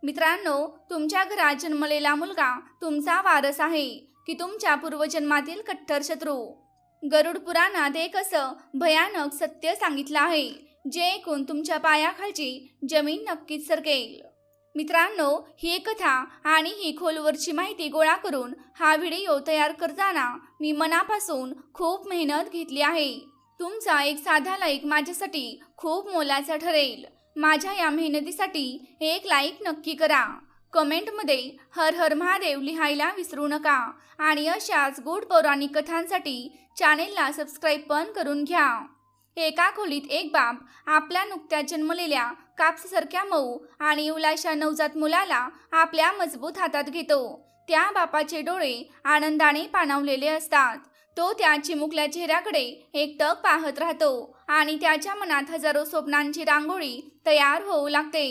मित्रांनो, तुमच्या घरात जन्मलेला मुलगा तुमचा वारस आहे की तुमच्या पूर्वजन्मातील कट्टर शत्रू? गरुड पुराणात एक असं भयानक सत्य सांगितलं आहे जे ऐकून तुमच्या पायाखालची जमीन नक्कीच सरकेल. मित्रांनो, ही एक कथा आणि ही खोलवरची माहिती गोळा करून हा व्हिडिओ तयार करताना मी मनापासून खूप मेहनत घेतली आहे. तुमचा एक साधा लाईक माझ्यासाठी खूप मोलाचा ठरेल. माझ्या या मेहनतीसाठी एक लाईक नक्की करा. कमेंटमध्ये हर हर महादेव लिहायला विसरू नका आणि अशाच गूढ पौराणिक कथांसाठी चॅनेलला सबस्क्राईब पण करून घ्या. एका खोलीत एक बाप आपल्या नुकत्याच जन्मलेल्या कापसासारख्या मऊ आणि उलाशा नवजात मुलाला आपल्या मजबूत हातात घेतो. त्या बापाचे डोळे आनंदाने पाणावलेले असतात. तो त्या चिमुकल्या चेहऱ्याकडे एकटक पाहत राहतो आणि त्याच्या मनात हजारो स्वप्नांची रांगोळी तयार होऊ लागते.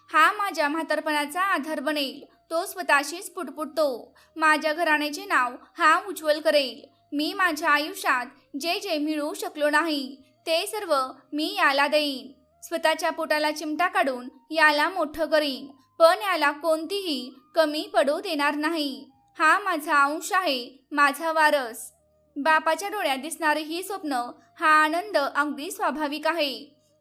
हा माझ्या म्हातारपणाचा आधार बनेल, तो स्वतःशीच पुटपुटतो. माझ्या घराण्याचे नाव हा उज्ज्वल करेल. मी माझ्या आयुष्यात जे जे मिळवू शकलो नाही ते सर्व मी याला देईन. स्वतःच्या पोटाला चिमटा काढून याला मोठं करीन, पण याला कोणतीही कमी पडू देणार नाही. हा माझा अंश आहे, माझा वारस. बापाच्या डोळ्यात दिसणारे ही स्वप्न, हा आनंद अगदी स्वाभाविक आहे.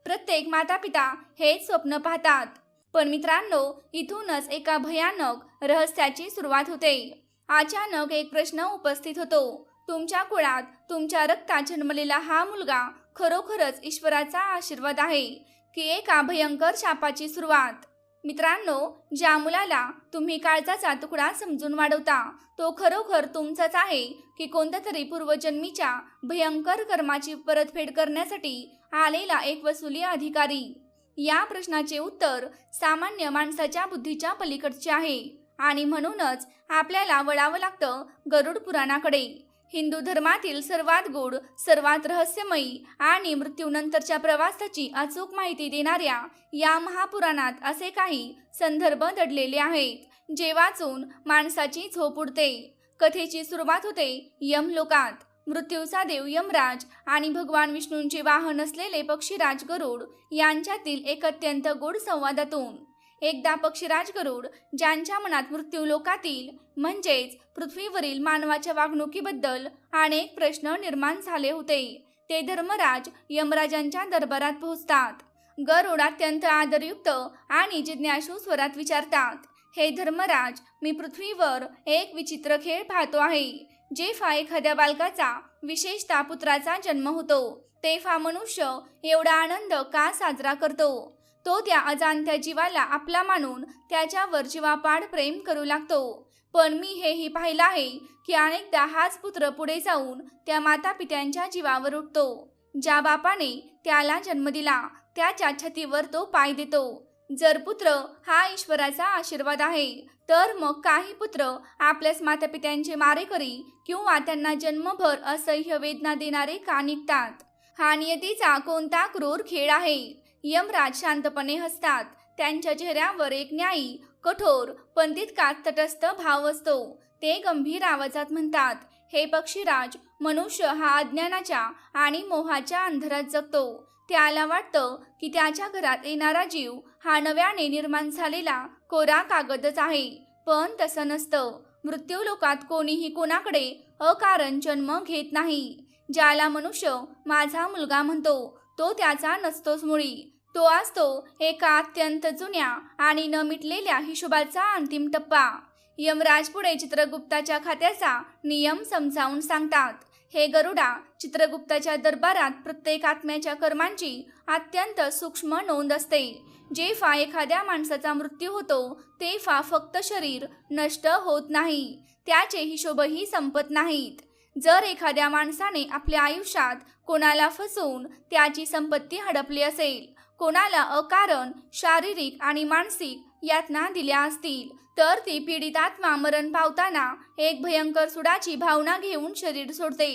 प्रत्येक माता पिता हेच स्वप्न पाहतात. पण मित्रांनो, इथूनच एका भयानक रहस्याची सुरुवात होते. अचानक एक प्रश्न उपस्थित होतो. तुमच्या कुळात तुमच्या रक्तात जन्मलेला हा मुलगा खरोखरच ईश्वराचा आशीर्वाद आहे की एका भयंकर शापाची सुरुवात? मित्रांनो, ज्या मुलाला तुम्ही काळजाचा तुकडा समजून वाढवता तो खरोखर तुमचाच आहे की कोणत्या तरी पूर्वजन्मीच्या भयंकर कर्माची परतफेड करण्यासाठी आलेला एक वसुली अधिकारी? या प्रश्नाचे उत्तर सामान्य माणसाच्या बुद्धीच्या पलीकडचे आहे आणि म्हणूनच आपल्याला वळावं लागतं गरुड पुराणाकडे. हिंदू धर्मातील सर्वात गूढ, सर्वात रहस्यमयी आणि मृत्यूनंतरच्या प्रवासाची अचूक माहिती देणाऱ्या या महापुराणात असे काही संदर्भ दडलेले आहेत जे वाचून माणसाची झोप उडते. कथेची सुरुवात होते यमलोकात. मृत्यूचा देव यमराज आणि भगवान विष्णूंचे वाहन असलेले पक्षीराज गरुड यांच्यातील एक अत्यंत गूढ संवादातून. एकदा पक्षीराज गरुड, ज्यांच्या मनात मृत्यू लोकातील म्हणजेच पृथ्वीवरील मानवाच्या वागणुकीबद्दल अनेक प्रश्न निर्माण झाले होते, ते धर्मराज यमराजांच्या दरबारात पोहोचतात. गरुड अत्यंत आदरयुक्त आणि जिज्ञासू स्वरात विचारतात, हे धर्मराज, मी पृथ्वीवर एक विचित्र खेळ पाहतो आहे. जेव्हा एखाद्या बालकाचा, विशेषतः पुत्राचा जन्म होतो तेव्हा मनुष्य एवढा आनंद का साजरा करतो? तो त्या अजाणत्या जीवाला आपला मानून त्याच्यावर जीवापाड प्रेम करू लागतो. पण मी हेही पाहिलं आहे की अनेकदा हाच पुत्र पुढे जाऊन त्या माता पित्यांच्या जीवावर उठतो. ज्या बापाने त्याला जन्म दिला त्याच्या छातीवर तो पाय देतो. जर पुत्र हा ईश्वराचा आशीर्वाद आहे तर मग काही पुत्र आपल्याच माता पित्यांचे मारेकरी किंवा त्यांना जन्मभर असह्य वेदना देणारे का निघतात? हा नियतीचा कोणता क्रूर खेळ आहे? यमराज शांतपणे हसतात. त्यांच्या चेहऱ्यावर एक न्यायी, कठोर पण तितकाच तटस्थ भाव असतो. ते गंभीर आवाजात म्हणतात, हे पक्षीराज, मनुष्य हा अज्ञानाच्या आणि मोहाच्या अंधारात जगतो. त्याला वाटतं की त्याच्या घरात येणारा जीव हा नव्याने निर्माण झालेला कोरा कागदच आहे, पण तसं नसतं. मृत्यू लोकात कोणीही कोणाकडे अकारण जन्म घेत नाही. ज्याला मनुष्य माझा मुलगा म्हणतो तो त्याचा नसतोच मुळी. तो असतो एका अत्यंत जुन्या आणि न मिटलेल्या हिशोबाचा अंतिम टप्पा. यमराज पुढे चित्रगुप्ताच्या खात्याचा नियम समजावून सांगतात. हे गरुडा, चित्रगुप्ताच्या दरबारात प्रत्येक आत्म्याच्या कर्मांची अत्यंत सूक्ष्म नोंद असते. जेव्हा एखाद्या माणसाचा मृत्यू होतो तेव्हा फक्त शरीर नष्ट होत नाही, त्याचे हिशोबही संपत नाहीत. जर एखाद्या माणसाने आपल्या आयुष्यात कोणाला फसवून त्याची संपत्ती हडपली असेल, कोणाला अकारण शारीरिक आणि मानसिक यातना दिल्या असतील, तर ती पीडित आत्मा मरण पावताना एक भयंकर सुडाची भावना घेऊन शरीर सोडते.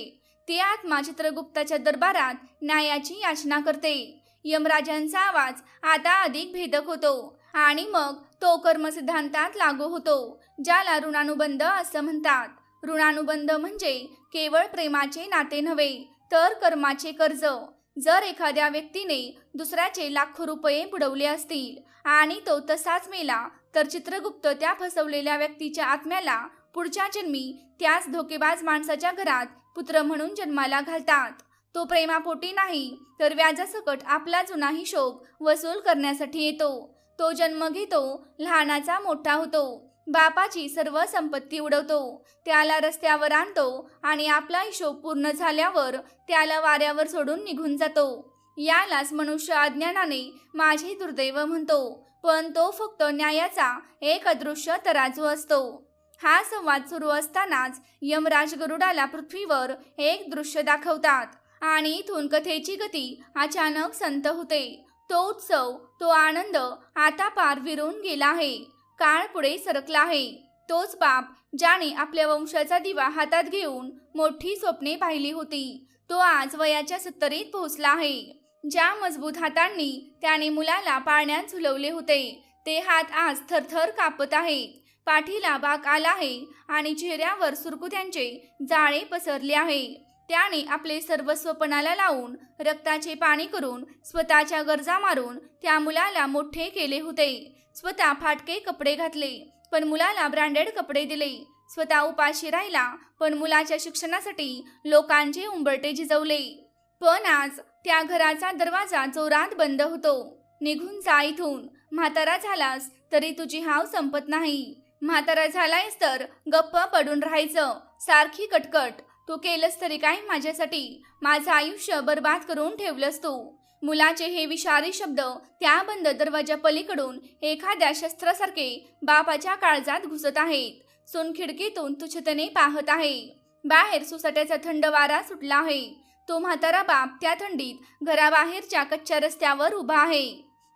ती आत्मा चित्रगुप्ताच्या दरबारात न्यायाची याचना करते. यमराजांचा आवाज आता अधिक भेदक होतो आणि मग तो कर्मसिद्धांतात लागू होतो, ज्याला ऋणानुबंध असं म्हणतात. ऋणानुबंध म्हणजे केवळ प्रेमाचे नाते नव्हे तर कर्माचे कर्ज. जर एखाद्या व्यक्तीने दुसऱ्याचे लाखो रुपये बुडवले असतील आणि तो तसाच मेला, तर चित्रगुप्त त्या फसवलेल्या व्यक्तीच्या आत्म्याला पुढच्या जन्मी त्याच धोकेबाज माणसाच्या घरात पुत्र म्हणून जन्माला घालतात. तो प्रेमापोटी नाही, तर व्याजासकट आपला जुना हिशोब वसूल करण्यासाठी येतो. तो जन्म घेतो, लहानाचा मोठा होतो, बापाची सर्व संपत्ती उडवतो, त्याला रस्त्यावर आणतो आणि आपला हिशोब पूर्ण झाल्यावर त्याला वाऱ्यावर सोडून निघून जातो. यालाच मनुष्य अज्ञानाने माझे दुर्दैव म्हणतो, पण तो फक्त न्यायाचा एक अदृश्य तराजू असतो. हा संवाद सुरू असतानाच यमराज गरुडाला पृथ्वीवर एक दृश्य दाखवतात आणि इथून कथेची गती अचानक संत होते. तो उत्सव, तो आनंद आता पार विरून गेला आहे. काळ पुढे सरकला आहे. तोच बाप ज्याने आपल्या वंशाचा दिवा हातात घेऊन मोठी स्वप्ने पाहिली होती, तो आज वयाच्या 70ीत पोहोचला आहे. ज्या मजबूत हातांनी त्याने मुलाला पाळण्यात झुलवले होते, ते हात आज थरथर कापत आहेत. पाठीला बाक आला आहे आणि चेहऱ्यावर सुरकुत्यांचे जाळे पसरले आहे. त्याने आपले सर्वस्व पणाला लावून रक्ताचे पाणी करून स्वतःच्या गरजा मारून त्या मुलाला मोठे केले होते. स्वतः फाटके कपडे घातले, पण मुलाला ब्रँडेड कपडे दिले. स्वतः उपाशी राहिला, पण मुलाच्या शिक्षणासाठी लोकांचे उंबरटे झिजवले. पण आज त्या घराचा दरवाजा जोरात बंद होतो. निघून जा इथून. म्हातारा झालास तरी तुझी हाव संपत नाही. म्हातारा झालायस तर गप्प पडून राहायचं. सारखी कटकट. तू केलंस तरी काय माझ्यासाठी? माझं आयुष्य बर्बाद करून ठेवलंस तू. मुलाचे हे विषारी शब्द त्या बंद दरवाजा पलीकडून एखाद्या शस्त्रासारखे बापाच्या काळजात घुसत आहेत. सून खिडकीतून तुच्छतेने पाहत आहे. बाहेर सुसाट्याचा थंड वारा सुटला आहे. तो म्हातारा बाप त्या थंडीत घराबाहेरच्या कच्च्या रस्त्यावर उभा आहे.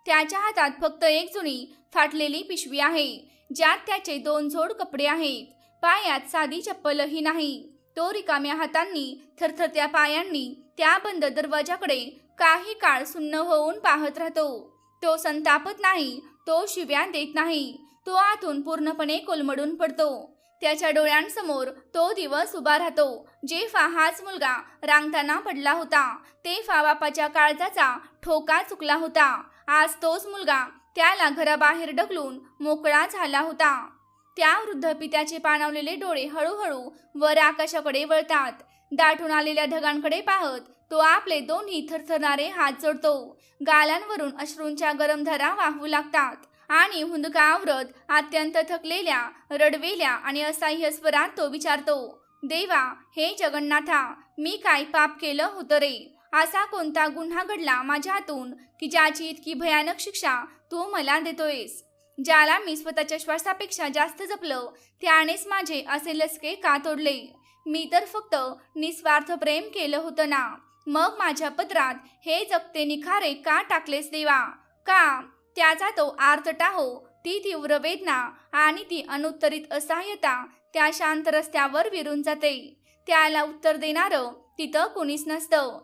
त्याच्या हातात फक्त एक जुनी फाटलेली पिशवी आहे, ज्यात त्याचे 2 जोड कपडे आहेत. पायात साधी चप्पलही नाही. तो रिकाम्या हातांनी, थरथरत्या पायांनी त्या बंद दरवाजाकडे काही काळ सुन्न होऊन पाहत राहतो. तो संतापत नाही, तो शिव्या देत नाही. तो आतून पूर्णपणे कोलमडून पडतो. त्याच्या डोळ्यांसमोर तो दिवस उभा राहतो जेव्हा हाच मुलगा रांगताना पडला होता. तेव्हा बापाच्या काळजाचा ठोका चुकला होता. आज तोच मुलगा त्याला घराबाहेर ढकलून मोकळा झाला होता. त्या वृद्ध पित्याचे पाणावलेले डोळे हळूहळू वर आकाशाकडे वळतात. दाटून आलेल्या ढगांकडे पाहत तो आपले दोन्ही थरथरणारे हात जोडतो. गालांवरून अश्रूंच्या गरम धारा वाहू लागतात आणि हुंदका आवरत अत्यंत थकलेल्या, रडवेल्या आणि असह्य स्वरात तो विचारतो, देवा, हे जगन्नाथा, मी काय पाप केलं होतं रे? असा कोणता गुन्हा घडला माझ्या हातून की ज्याची इतकी भयानक शिक्षा तू मला देतोयस? ज्याला मी स्वतःच्या श्वासापेक्षा जास्त जपलं, त्यानेच माझे असे लसके का तोडले? मी तर फक्त निस्वार्थ प्रेम केलं होतं ना. मग माझ्या पदरात हे जगते निखारे का टाकलेस देवा? का? त्याचा तो आर्तटाहो, ती तीव्र वेदना आणि ती अनुत्तरित असहाय्यता त्या शांत रस्त्यावर विरून जाते. त्याला उत्तर देणारं तिथं कुणीच नसतं.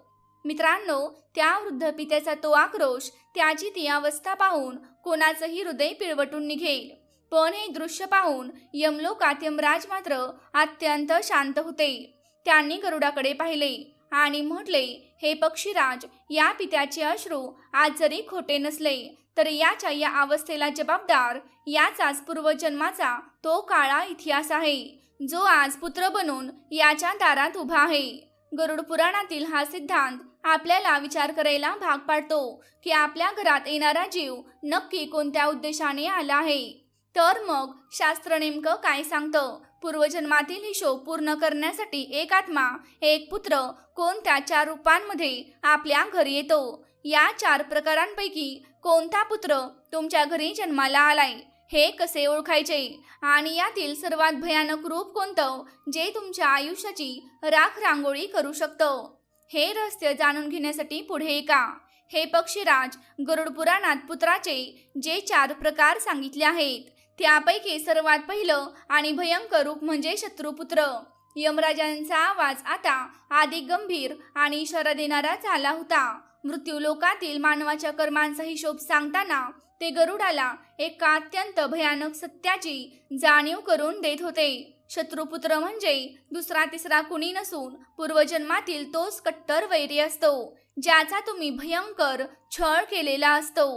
मित्रांनो, त्या वृद्ध पित्याचा तो आक्रोश, त्याची ती अवस्था पाहून कोणाचंही हृदय पिळवटून निघेल. पण हे दृश्य पाहून यमलोकात यमराज मात्र अत्यंत शांत होते. त्यांनी गरुडाकडे पाहिले आणि म्हटले, हे पक्षीराज, या पित्याचे अश्रू आज जरी खोटे नसले तरी याच्या या अवस्थेला जबाबदार याचाच पूर्वजन्माचा तो काळा इतिहास आहे, जो आज पुत्र बनून याच्या दारात उभा आहे. गरुड पुराणातील हा सिद्धांत आपल्याला विचार करायला भाग पाडतो की आपल्या घरात येणारा जीव नक्की कोणत्या उद्देशाने आला आहे. तर मग शास्त्र नेमकं काय सांगतं? पूर्वजन्मातील हिशोब पूर्ण करण्यासाठी एक आत्मा, एक पुत्र कोणत्या 4 रूपांमध्ये आपल्या घरी येतो? या 4 प्रकारांपैकी कोणता पुत्र तुमच्या घरी जन्माला आलाय हे कसे ओळखायचे? आणि यातील सर्वात भयानक रूप कोणतं, जे तुमच्या आयुष्याची राख रांगोळी करू शकतं? हे रहस्य जाणून घेण्यासाठी पुढे का? हे पक्षीराज, गरुड पुराणात पुत्राचे जे 4 प्रकार सांगितले आहेत, त्यापैकी सर्वात पहिलं आणि भयंकर रूप म्हणजे शत्रुपुत्र. यमराजांचा आवाज आता अधिक गंभीर आणि इशारा देणारा झाला होता. मृत्यू लोकातील मानवाच्या कर्मांचा हिशोब सांगताना ते गरुडाला एका अत्यंत भयानक सत्याची जाणीव करून देत होते. शत्रुपुत्र म्हणजे दुसरा तिसरा कुणी नसून पूर्वजन्मातील तोच कट्टर वैरी असतो, ज्याचा तुम्ही भयंकर छळ केलेला असतो.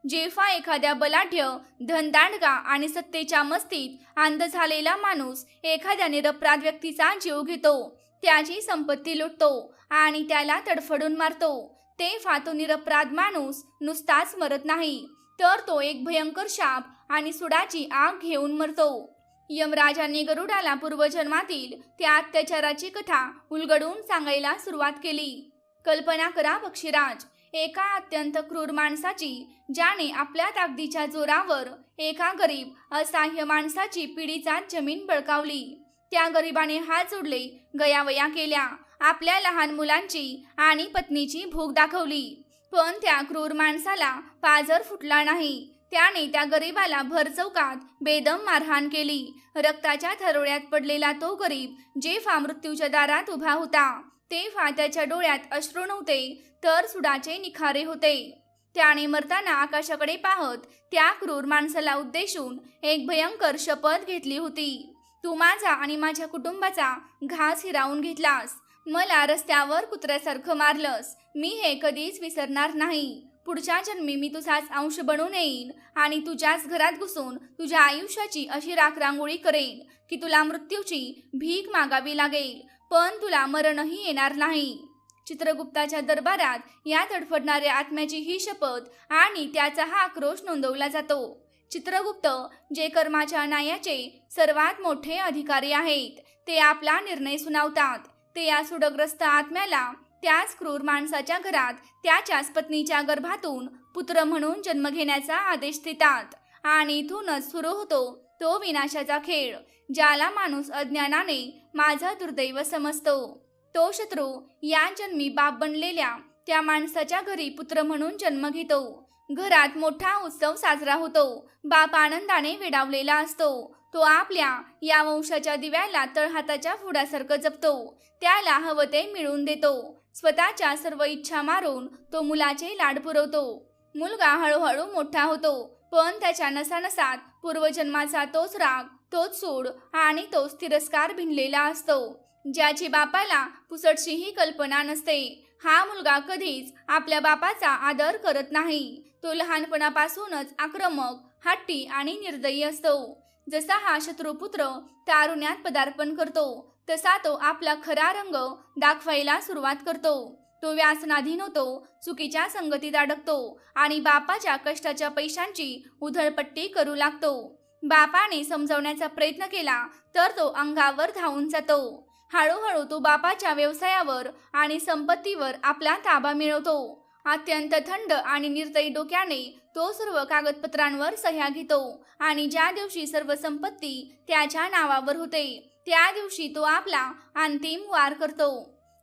जेव्हा एखाद्या बलाढ्य, धनदांडगा आणि सत्तेच्या मस्तीत अंध झालेला माणूस एखाद्या निरपराध व्यक्तीचा जीव घेतो, त्याची संपत्ती लुटतो आणि त्याला तडफडून मारतो, तेव्हा तो निरपराध माणूस नुसताच मरत नाही, तर तो एक भयंकर शाप आणि सुडाची आग घेऊन मरतो. यमराजांनी गरुडाला पूर्वजन्मातील त्या अत्याचाराची कथा उलगडून सांगायला सुरुवात केली. कल्पना करा पक्षीराज, एका अत्यंत क्रूर माणसाची, ज्याने आपल्या ताकदीच्या जोरावर एका गरीब असहाय्य माणसाची पिढीजात जमीन बळकावली. त्या गरीबाने हात जोडले, गयावया केल्या, आपल्या लहान मुलांची आणि पत्नीची भूक दाखवली, पण त्या क्रूर माणसाला पाजर फुटला नाही. त्याने त्या गरीबाला भर चौकात बेदम मारहाण केली. रक्ताच्या थरोळ्यात पडलेला तो गरीब जेव्हा मृत्यूच्या दारात उभा होता, तेव्हा त्याच्या डोळ्यात अश्रू नव्हते, तर सुडाचे निखारे होते. त्याने मरताना आकाशाकडे पाहत त्या क्रूर माणसाला उद्देशून एक भयंकर शपथ घेतली होती. तू माझा आणि माझ्या कुटुंबाचा घास हिरावून घेतलास, मला रस्त्यावर कुत्र्यासारखं मारलंस, मी हे कधीच विसरणार नाही. पुढच्या जन्मी मी तुझाच अंश बनून येईन आणि तुझ्याच घरात घुसून तुझ्या आयुष्याची अशी राखरांगोळी करेन की तुला मृत्यूची भीक मागावी लागेल, पण तुला मरणही येणार नाही. चित्रगुप्ताच्या दरबारात या तडफडणाऱ्या आत्म्याची ही शपथ आणि त्याचा हा आक्रोश नोंदवला जातो. चित्रगुप्त, जे कर्माच्या न्यायाचे सर्वात मोठे अधिकारी आहेत, ते आपला निर्णय सुनावतात. ते या सुडग्रस्त आत्म्याला त्याच क्रूर माणसाच्या घरात त्याच्याच पत्नीच्या गर्भातून पुत्र म्हणून जन्म घेण्याचा आदेश देतात आणि इथूनच सुरू होतो तो विनाशाचा खेळ, ज्याला माणूस अज्ञानाने माझं दुर्दैव समजतो. तो शत्रू या जन्मी बाप बनलेल्या त्या माणसाच्या घरी पुत्र म्हणून जन्म घेतो. घरात मोठा उत्सव साजरा होतो. बाप आनंदाने वेडावलेला असतो. तो आपल्या या वंशाच्या दिव्याला तळहाताच्या फुडासारखं जपतो. त्याला हवं ते मिळवून देतो. स्वतःच्या सर्व इच्छा मारून तो मुलाचे लाड पुरवतो. मुलगा हळूहळू मोठा होतो, पण त्याच्या नसानसात पूर्वजन्माचा तोच राग, तोच सूड आणि तोच तिरस्कार भिनलेला असतो, ज्याची बापाला पुसटशीही कल्पना नसते. हा मुलगा कधीच आपल्या बापाचा आदर करत नाही. तो लहानपणापासूनच आक्रमक, हट्टी आणि निर्दयी असतो. जसा हा शत्रुपुत्र तारुण्यात पदार्पण करतो, तसा तो आपला खरा रंग दाखवायला सुरुवात करतो. तो व्यसनाधीन होतो, चुकीच्या संगतीत अडकतो आणि बापाच्या कष्टाच्या पैशांची उधळपट्टी करू लागतो. बापाने समजावण्याचा प्रयत्न केला तर तो अंगावर धावून जातो. हळूहळू तो बापाच्या व्यवसायावर आणि संपत्तीवर आपला ताबा मिळवतो. अत्यंत थंड आणि निर्दयी डोक्याने तो सर्व कागदपत्रांवर सह्या घेतो आणि ज्या दिवशी सर्व संपत्ती त्याच्या नावावर होते, त्या दिवशी तो आपला अंतिम वार करतो.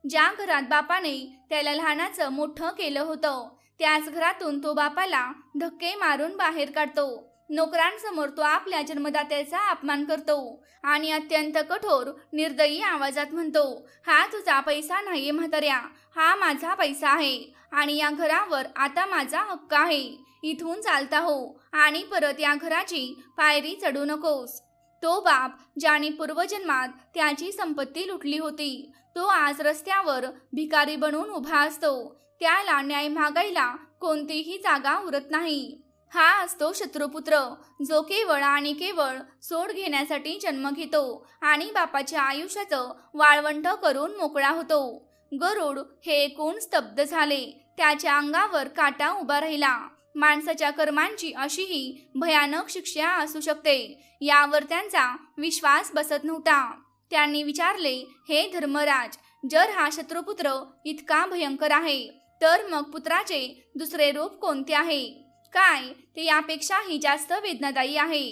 ज्या घरात बापाने त्याला लहानाचं मोठं केलं होतं, त्याच घरातून तो बापाला धक्के मारून बाहेर काढतो. नोकरांसमोर तो आपल्या जन्मदात्याचा अपमान करतो आणि अत्यंत कठोर निर्दयी आवाजात म्हणतो, हा तुझा पैसा नाहीये म्हाताऱ्या, हा माझा पैसा आहे आणि या घरावर आता माझा हक्क आहे. इथून चालता हो आणि परत या घराची पायरी चढू नकोस. तो बाप ज्याने पूर्वजन्मात त्याची संपत्ती लुटली होती, तो आज रस्त्यावर भिकारी बनून उभा असतो. त्याला न्याय मागायला कोणतीही जागा उरत नाही. हा असतो शत्रुपुत्र, जो केवळ आणि केवळ सोड घेण्यासाठी जन्म घेतो आणि बापाच्या आयुष्याचं वाळवंट करून मोकळा होतो. गरुड हे ऐकून स्तब्ध झाले. त्याच्या अंगावर काटा उभा राहिला. माणसाच्या कर्मांची अशीही भयानक शिक्षा असू शकते, यावर त्यांचा विश्वास बसत नव्हता. त्यांनी विचारले, हे धर्मराज, जर हा शत्रुपुत्र इतका भयंकर आहे, तर मग पुत्राचे दुसरे रूप कोणते आहे? काय ते यापेक्षाही जास्त वेदनादायी आहे?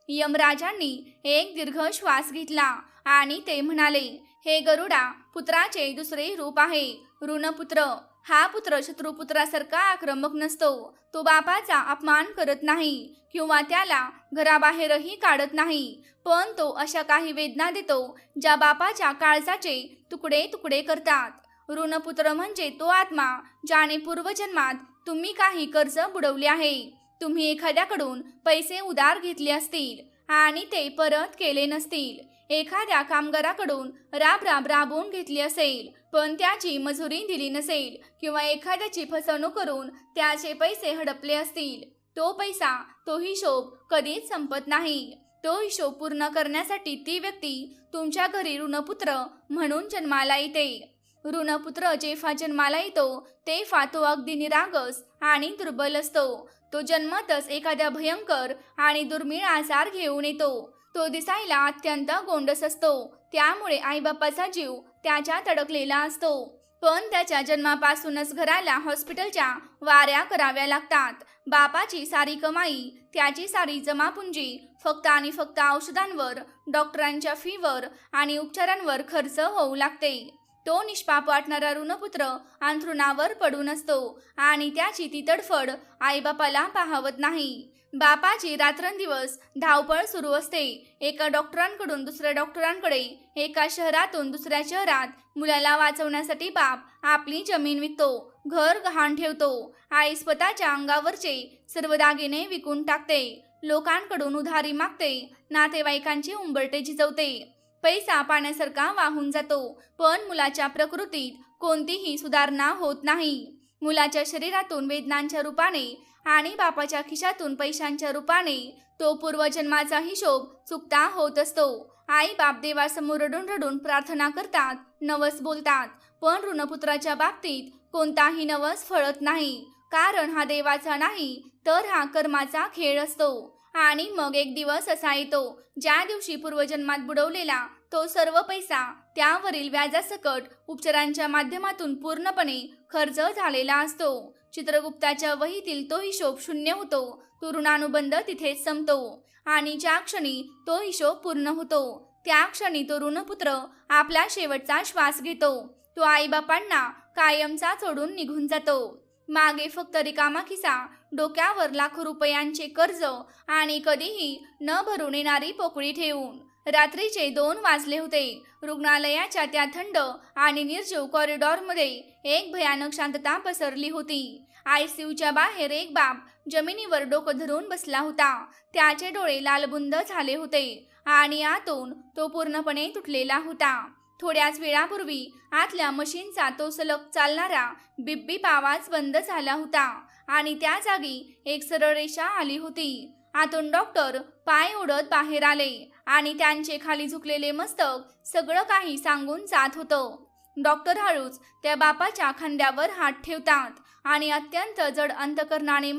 यमराजांनी एक दीर्घ श्वास घेतला आणि ते म्हणाले, हे गरुडा, पुत्राचे दुसरे रूप आहे ऋणपुत्र. हा पुत्र शत्रुपुत्रासारखा आक्रमक नसतो. तो बापाचा अपमान करत नाही किंवा त्याला घराबाहेरही काढत नाही, पण तो अशा काही वेदना देतो ज्या बापाच्या काळजाचे तुकडे तुकडे करतात. ऋणपुत्र म्हणजे तो आत्मा ज्याने पूर्वजन्मात तुम्ही काही कर्ज बुडवले आहे. तुम्ही एखाद्याकडून पैसे उधार घेतले असतील आणि ते परत केले नसतील. एखाद्या कामगाराकडून राब राबवून घेतली असेल पण त्याची मजुरी दिली नसेल किंवा एखाद्याची फसवणूक करून त्याचे पैसे हडपले असतील, तो पैसा, तो हिशोब कधीच संपत नाही. तो हिशोब पूर्ण करण्यासाठी ती व्यक्ती तुमच्या घरी ऋणपुत्र म्हणून जन्माला येते. ऋणपुत्र जेव्हा जन्माला येतो तेव्हा तो अगदी निरागस आणि दुर्बल असतो. तो जन्मतच एखाद्या भयंकर आणि दुर्मिळ आजार घेऊन येतो. तो दिसायला अत्यंत गोंडस असतो, त्यामुळे आईबापाचा जीव त्याच्यात अडकलेला असतो. पण त्याच्या जन्मापासूनच घराला हॉस्पिटलच्या वाऱ्या कराव्या लागतात. बापाची सारी कमाई, त्याची सारी जमापुंजी फक्त आणि फक्त औषधांवर, डॉक्टरांच्या फीवर आणि उपचारांवर खर्च होऊ लागते. तो निष्पाप वाटणारा ऋणपुत्र अंथरुणावर पडून असतो आणि त्याची ती तडफड आईबापाला पाहवत नाही. बापाची रात्रंदिवस धावपळ सुरू असते. एका डॉक्टरांकडून दुसऱ्या डॉक्टरांकडे, एका शहरातून दुसऱ्या शहरात. मुलाला वाचवण्यासाठी बाप आपली जमीन विकतो, घर गहाण ठेवतो. आई स्वतःच्या अंगावरचे सर्व दागिने विकून टाकते, लोकांकडून उधारी मागते, नातेवाईकांची उंबरटे झिजवते. पैसा पाण्यासारखा वाहून जातो, पण मुलाच्या प्रकृतीत कोणतीही सुधारणा होत नाही. मुलाच्या शरीरातून वेदनांच्या रूपाने आणि बापाच्या खिशातून पैशांच्या रूपाने तो पूर्वजन्माचा हिशोब चुकता होत असतो. आई बाप देवासमोर रडून रडून प्रार्थना करतात, नवस बोलतात, पण ऋणपुत्राच्या बाबतीत कोणताही नवस फळत नाही. कारण हा देवाचा नाही तर हा कर्माचा खेळ असतो. आणि मग एक दिवस असा येतो ज्या दिवशी पूर्वजन्मात बुडवलेला तो सर्व पैसा त्यावरील व्याजासकट उपचारांच्या माध्यमातून पूर्णपणे खर्च झालेला असतो. चित्रगुप्ताच्या वहीतील तो हिशोब शून्य होतो. तो ऋणानुबंध तिथेच संपतो आणि ज्या क्षणी तो हिशोब पूर्ण होतो त्या क्षणी तो ऋणपुत्र आपला शेवटचा श्वास घेतो. तो आईबापांना कायमचा सोडून निघून जातो. मागे फक्त रिकामा खिसा, डोक्यावर लाखो रुपयांचे कर्ज आणि कधीही न भरून येणारी पोकळी ठेवून. रात्रीचे 2 वाजले होते. रुग्णालयाच्या त्या थंड आणि निर्जीव कॉरिडॉरमध्ये एक भयानक शांतता पसरली होती. आयसीयूच्या बाहेर एक बाप जमिनीवर डोकं धरून बसला होता. त्याचे डोळे लालबुंद झाले होते आणि आतून तो पूर्णपणे तुटलेला होता. थोड्याच वेळापूर्वी आतल्या मशीनचा तो सलग चालणारा बिप आवाज बंद झाला होता आणि त्या जागी एक सरळ रेषा आली होती. आतून डॉक्टर पाय ओढत बाहेर आले आणि त्यांचे खाली झुकलेले मस्तक सगळं काही सांगून जात होतं. डॉक्टर हळूच त्या बापाच्या खांद्यावर हात ठेवतात आणि अत्यंत जड अंतकरणाने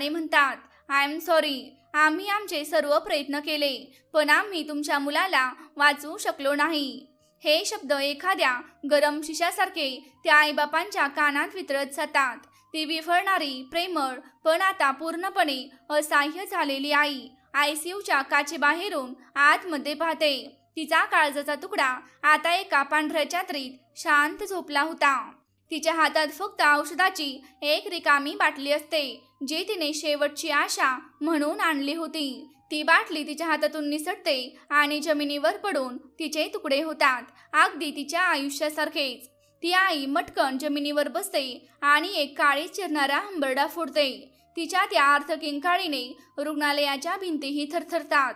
म्हणतात, आय एम सॉरी. आम्ही आमचे सर्व प्रयत्न केले पण आम्ही तुमच्या मुलाला वाचवू शकलो नाही. हे शब्द एखाद्या गरम शिशासारखे त्या आईबापांच्या कानात वितळत जातात. ती विफळणारी, प्रेमळ पण आता पूर्णपणे असहाय्य झालेली आई आयसीयूच्या काचेबाहेरून आतमध्ये पाहते. तिचा काळजाचा तुकडा आता एका पांढऱ्या चादरीत शांत झोपला होता. तिच्या हातात फक्त औषधाची एक रिकामी बाटली असते जी तिने शेवटची आशा म्हणून आणली होती. ती बाटली तिच्या हातातून निसटते आणि जमिनीवर पडून तिचे तुकडे होतात, अगदी तिच्या आयुष्यासारखेच. ती आई मटकन जमिनीवर बसते आणि एक काळी चिरणारा हंबरडा फोडते. तिच्या त्या अर्थकिंकाळीने रुग्णालयाच्या भिंतीही थरथरतात.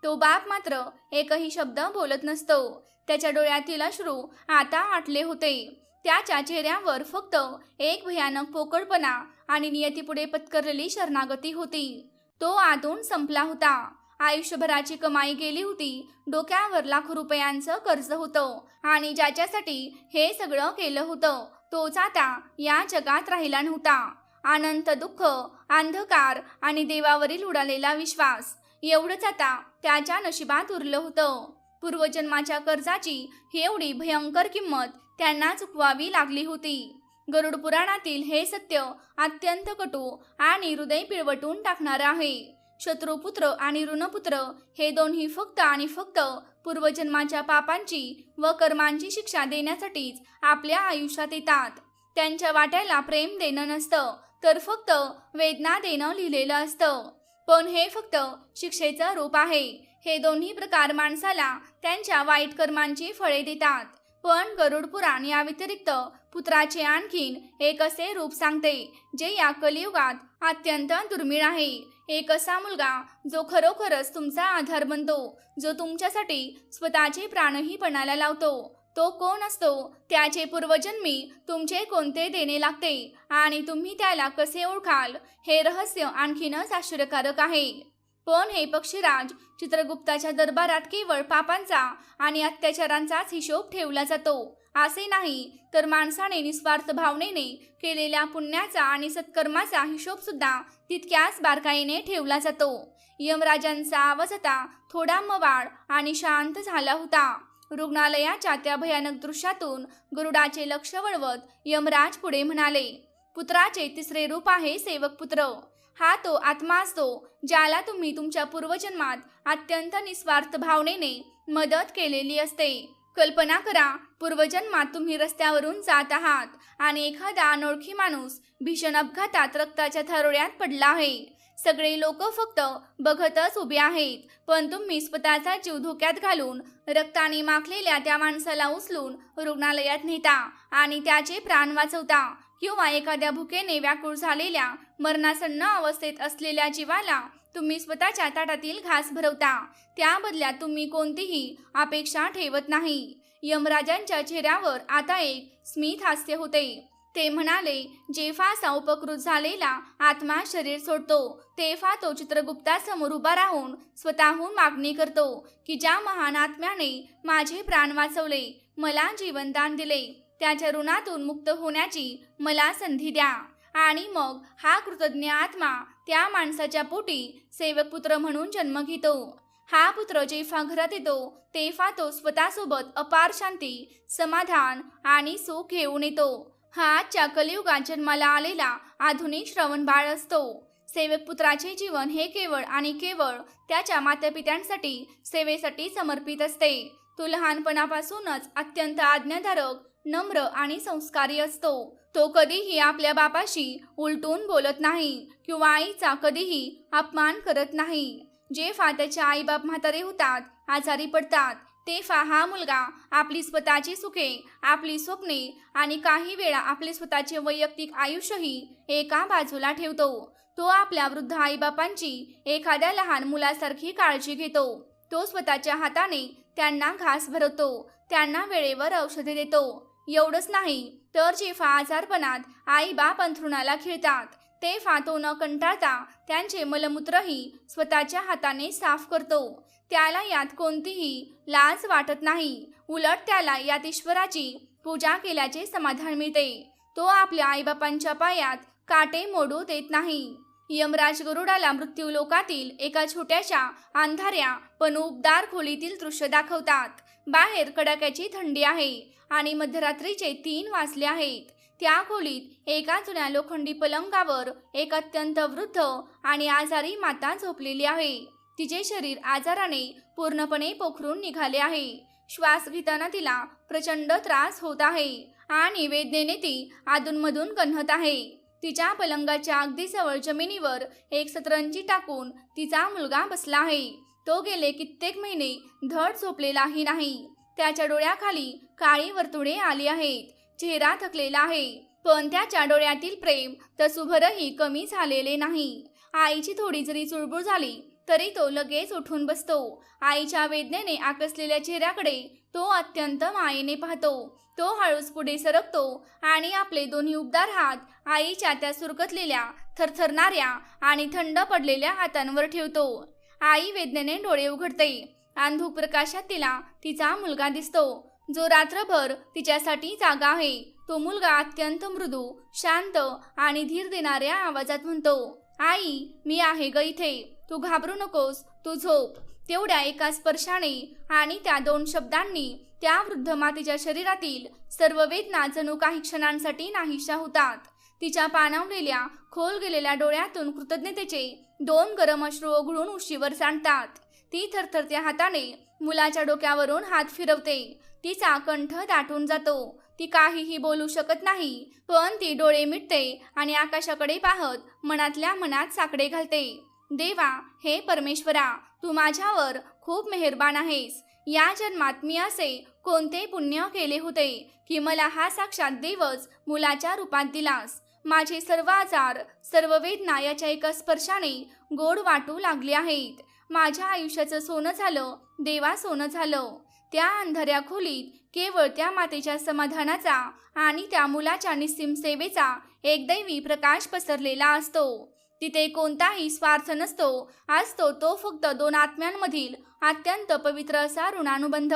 तो बाप मात्र एकही शब्द बोलत नसतो. त्याच्या डोळ्यातील अश्रू आता आटले होते. त्याच्या चेहऱ्यावर फक्त एक भयानक पोकळपणा आणि नियतीपुढे पत्करलेली शरणागती होती. तो आतून संपला होता. आयुष्यभराची कमाई गेली होती. डोक्यावर लाखो रुपयांचं कर्ज होतं आणि ज्याच्यासाठी हे सगळं केलं होतं तोच आता या जगात राहिला नव्हता. अनंत दुःख, अंधकार आणि देवावरील उडालेला विश्वास एवढंच आता त्याच्या नशिबात उरलं होतं. पूर्वजन्माच्या कर्जाची एवढी भयंकर किंमत त्यांना चुकवावी लागली होती. गरुड पुराणातील हे सत्य अत्यंत कटू आणि हृदय पिळवटून टाकणारं आहे. शत्रुपुत्र आणि ऋणपुत्र हे दोन्ही फक्त आणि फक्त पूर्वजन्माच्या पापांची व कर्मांची शिक्षा देण्यासाठीच आपल्या आयुष्यात येतात. त्यांच्या वाट्याला प्रेम देणं नसतं तर फक्त वेदना देणं लिहिलेलं असतं. पण हे फक्त शिक्षेचं रूप आहे. हे दोन्ही प्रकार माणसाला त्यांच्या वाईट कर्मांची फळे देतात. पण गरुड पुराण या व्यतिरिक्त पुत्राचे आणखीन एक असे रूप सांगते जे या कलियुगात अत्यंत दुर्मिळ आहे. एक असा मुलगा जो खरोखरच तुमचा आधार बनतो, जो तुमच्यासाठी स्वतःचे प्राणही पणाला लावतो. तो कोण असतो, त्याचे पूर्वजन्मी तुमचे कोणते देणे लागते आणि तुम्ही त्याला कसे ओळखाल, हे रहस्य आणखीनच आश्चर्यकारक आहे. पण हे पक्षीराज चित्रगुप्ताच्या दरबारात केवळ पापांचा आणि अत्याचारांचाच हिशोब ठेवला जातो असे नाही, तर माणसाने निस्वार्थ भावनेने केलेल्या पुण्याचा आणि सत्कर्माचा हिशोब सुद्धा तितक्याच बारकाईने ठेवला जातो. यमराजांचा आवाज आता थोडा मवाळ आणि शांत झाला होता. रुग्णालयाच्या त्या भयानक दृश्यातून गरुडाचे लक्ष वळवत यमराज पुढे म्हणाले, पुत्राचे तिसरे रूप आहे सेवकपुत्र. हा तो आत्मा असतो ज्याला तुम्ही तुमच्या पूर्वजन्मात अत्यंत निस्वार्थ भावनेने मदत केलेली असते. कल्पना करा, पूर्वजन्मात तुम्ही रस्त्यावरून जात आहात आणि एखादा अनोळखी माणूस भीषण अपघातात रक्ताच्या थारोळ्यात पडला आहे. सगळे लोक फक्त बघतच उभे आहेत, पण तुम्ही स्वतःचा जीव धोक्यात घालून रक्ताने माखलेल्या त्या माणसाला उचलून रुग्णालयात नेता आणि त्याचे प्राण वाचवता. किंवा एखाद्या भुकेने व्याकुळ झालेल्या मरणासन्न अवस्थेत असलेल्या जीवाला तुम्ही स्वतःच्या ताटातील घास भरवता. त्या बदल्यात तुम्ही कोणतीही अपेक्षा ठेवत नाही. यमराजांच्या चेहऱ्यावर आता एक स्मित हास्य होते. ते म्हणाले, जेव्हा असा उपकृत झालेला आत्मा शरीर सोडतो, तेव्हा तो चित्रगुप्तासमोर उभा राहून स्वतःहून मागणी करतो की ज्या महान आत्म्याने माझे प्राण वाचवले, मला जीवनदान दिले, त्याच्या ऋणातून मुक्त होण्याची मला संधी द्या. आणि मग हा कृतज्ञ आत्मा त्या माणसाच्या पोटी सेवकपुत्र म्हणून जन्म घेतो. हा पुत्र जेव्हा घरात येतो, तेव्हा तो स्वतःसोबत अपार शांती, समाधान आणि सुख घेऊन येतो. हा आजच्या कलियुगात जन्माला आलेला आधुनिक श्रवणबाळ असतो. सेवकपुत्राचे जीवन हे केवळ आणि केवळ त्याच्या मातापित्यांसाठी सेवेसाठी समर्पित असते. तो लहानपणापासूनच अत्यंत आज्ञाधारक, नम्र आणि संस्कारी असतो. तो कधीही आपल्या बापाशी उलटून बोलत नाही किंवा आईचा कधीही अपमान करत नाही. जेव्हा त्याचे आईबाप म्हातारे होतात, आजारी पडतात, तेव्हा हा मुलगा आपली स्वतःची सुखे, आपली स्वप्ने आणि काही वेळा आपले स्वतःचे वैयक्तिक आयुष्यही एका बाजूला ठेवतो. तो आपल्या वृद्ध आईबापांची एखाद्या लहान मुलासारखी काळजी घेतो. तो स्वतःच्या हाताने त्यांना घास भरवतो, त्यांना वेळेवर औषधे देतो. एवढंच नाही, तर जेव्हा आजारपणात आई बाप अंथरुणाला खिळतात, तेव्हा तो न कंटाळता त्यांचे मलमूत्रही स्वतःच्या हाताने साफ करतो. त्याला यात कोणतीही लाज वाटत नाही. उलट त्याला यात ईश्वराची पूजा केल्याचे समाधान मिळते. तो आपल्या आईबापांच्या पायात काटे मोडू देत नाही. यमराज गरुडाला मृत्यू लोकातील एका छोट्याशा अंधाऱ्या पण उबदार खोलीतील दृश्य दाखवतात. बाहेर कडाक्याची थंडी आहे आणि मध्यरात्रीचे 3 वाजले आहेत. त्या खोलीत एका जुन्या लोखंडी पलंगावर एक अत्यंत वृद्ध आणि आजारी माता झोपलेली आहे. तिचे शरीर आजाराने पूर्णपणे पोखरून निघाले आहे. श्वास घेताना तिला प्रचंड त्रास होत आहे आणि वेदनेने ती अधूनमधून कण्हत आहे. तिच्या पलंगाच्या अगदी जवळ जमिनीवर एक सतरंजी टाकून तिचा मुलगा बसला आहे. तो गेले कित्येक महिने धड झोपलेलाही नाही. त्याच्या डोळ्याखाली काळी वर्तुळे आली आहेत. चेहरा थकलेला आहे, पण त्याच्या डोळ्यातील प्रेम तसूभरही कमी झालेले नाही. आईची थोडी जरी चुळबुळ झाली तरी तो लगेच उठून बसतो. आईच्या वेदनेने आकसलेल्या चेहऱ्याकडे तो अत्यंत मायेने पाहतो. तो हळूच पुढे सरकतो आणि आपले दोन्ही उबदार हात आईच्या त्या सुरकतलेल्या, थरथरणाऱ्या आणि थंड पडलेल्या हातांवर ठेवतो. आई वेदनेने डोळे उघडते. अंधुक प्रकाशात तिला तिचा मुलगा दिसतो, जो रात्रभर तिच्यासाठी जागा आहे. तो मुलगा अत्यंत मृदू, शांत आणि धीर देणाऱ्या आवाजात म्हणतो, आई, मी आहे ग इथे. तू घाबरू नकोस, तू झोप. तेवढ्या एका स्पर्शाने आणि त्या 2 शब्दांनी त्या वृद्ध मातेच्या शरीरातील सर्व वेदना जणू काही क्षणांसाठी नाहीशा होतात. तिच्या पाणावलेल्या, खोल गेलेल्या डोळ्यातून कृतज्ञतेचे 2 गरम अश्रू ओघळून उशीवर सांडतात. ती थरथरत्या हाताने मुलाच्या डोक्यावरून हात फिरवते. तिचा कंठ दाटून जातो. ती काहीही बोलू शकत नाही, पण ती डोळे मिटते आणि आकाशाकडे पाहत मनातल्या मनात साकडे घालते. देवा, हे परमेश्वरा, तू माझ्यावर खूप मेहरबान आहेस. या जन्मात मी असे कोणते पुण्य केले होते की मला हा साक्षात देवच मुलाच्या रूपात दिलास. माझे सर्व आजार, सर्व वेदना याच्या एका स्पर्शाने गोड वाटू लागले आहेत. माझ्या आयुष्याचं सोनं झालं, देवा सोनं झालं. त्या अंधाऱ्या खोलीत केवळ त्या मातेच्या समाधानाचा आणि त्या मुलाच्या निस्सीम सेवेचा एकदैवी प्रकाश पसरलेला असतो. तिथे कोणताही स्वार्थ नसतो. असतो तो फक्त दोन आत्म्यांमधील अत्यंत पवित्र असा ऋणानुबंध.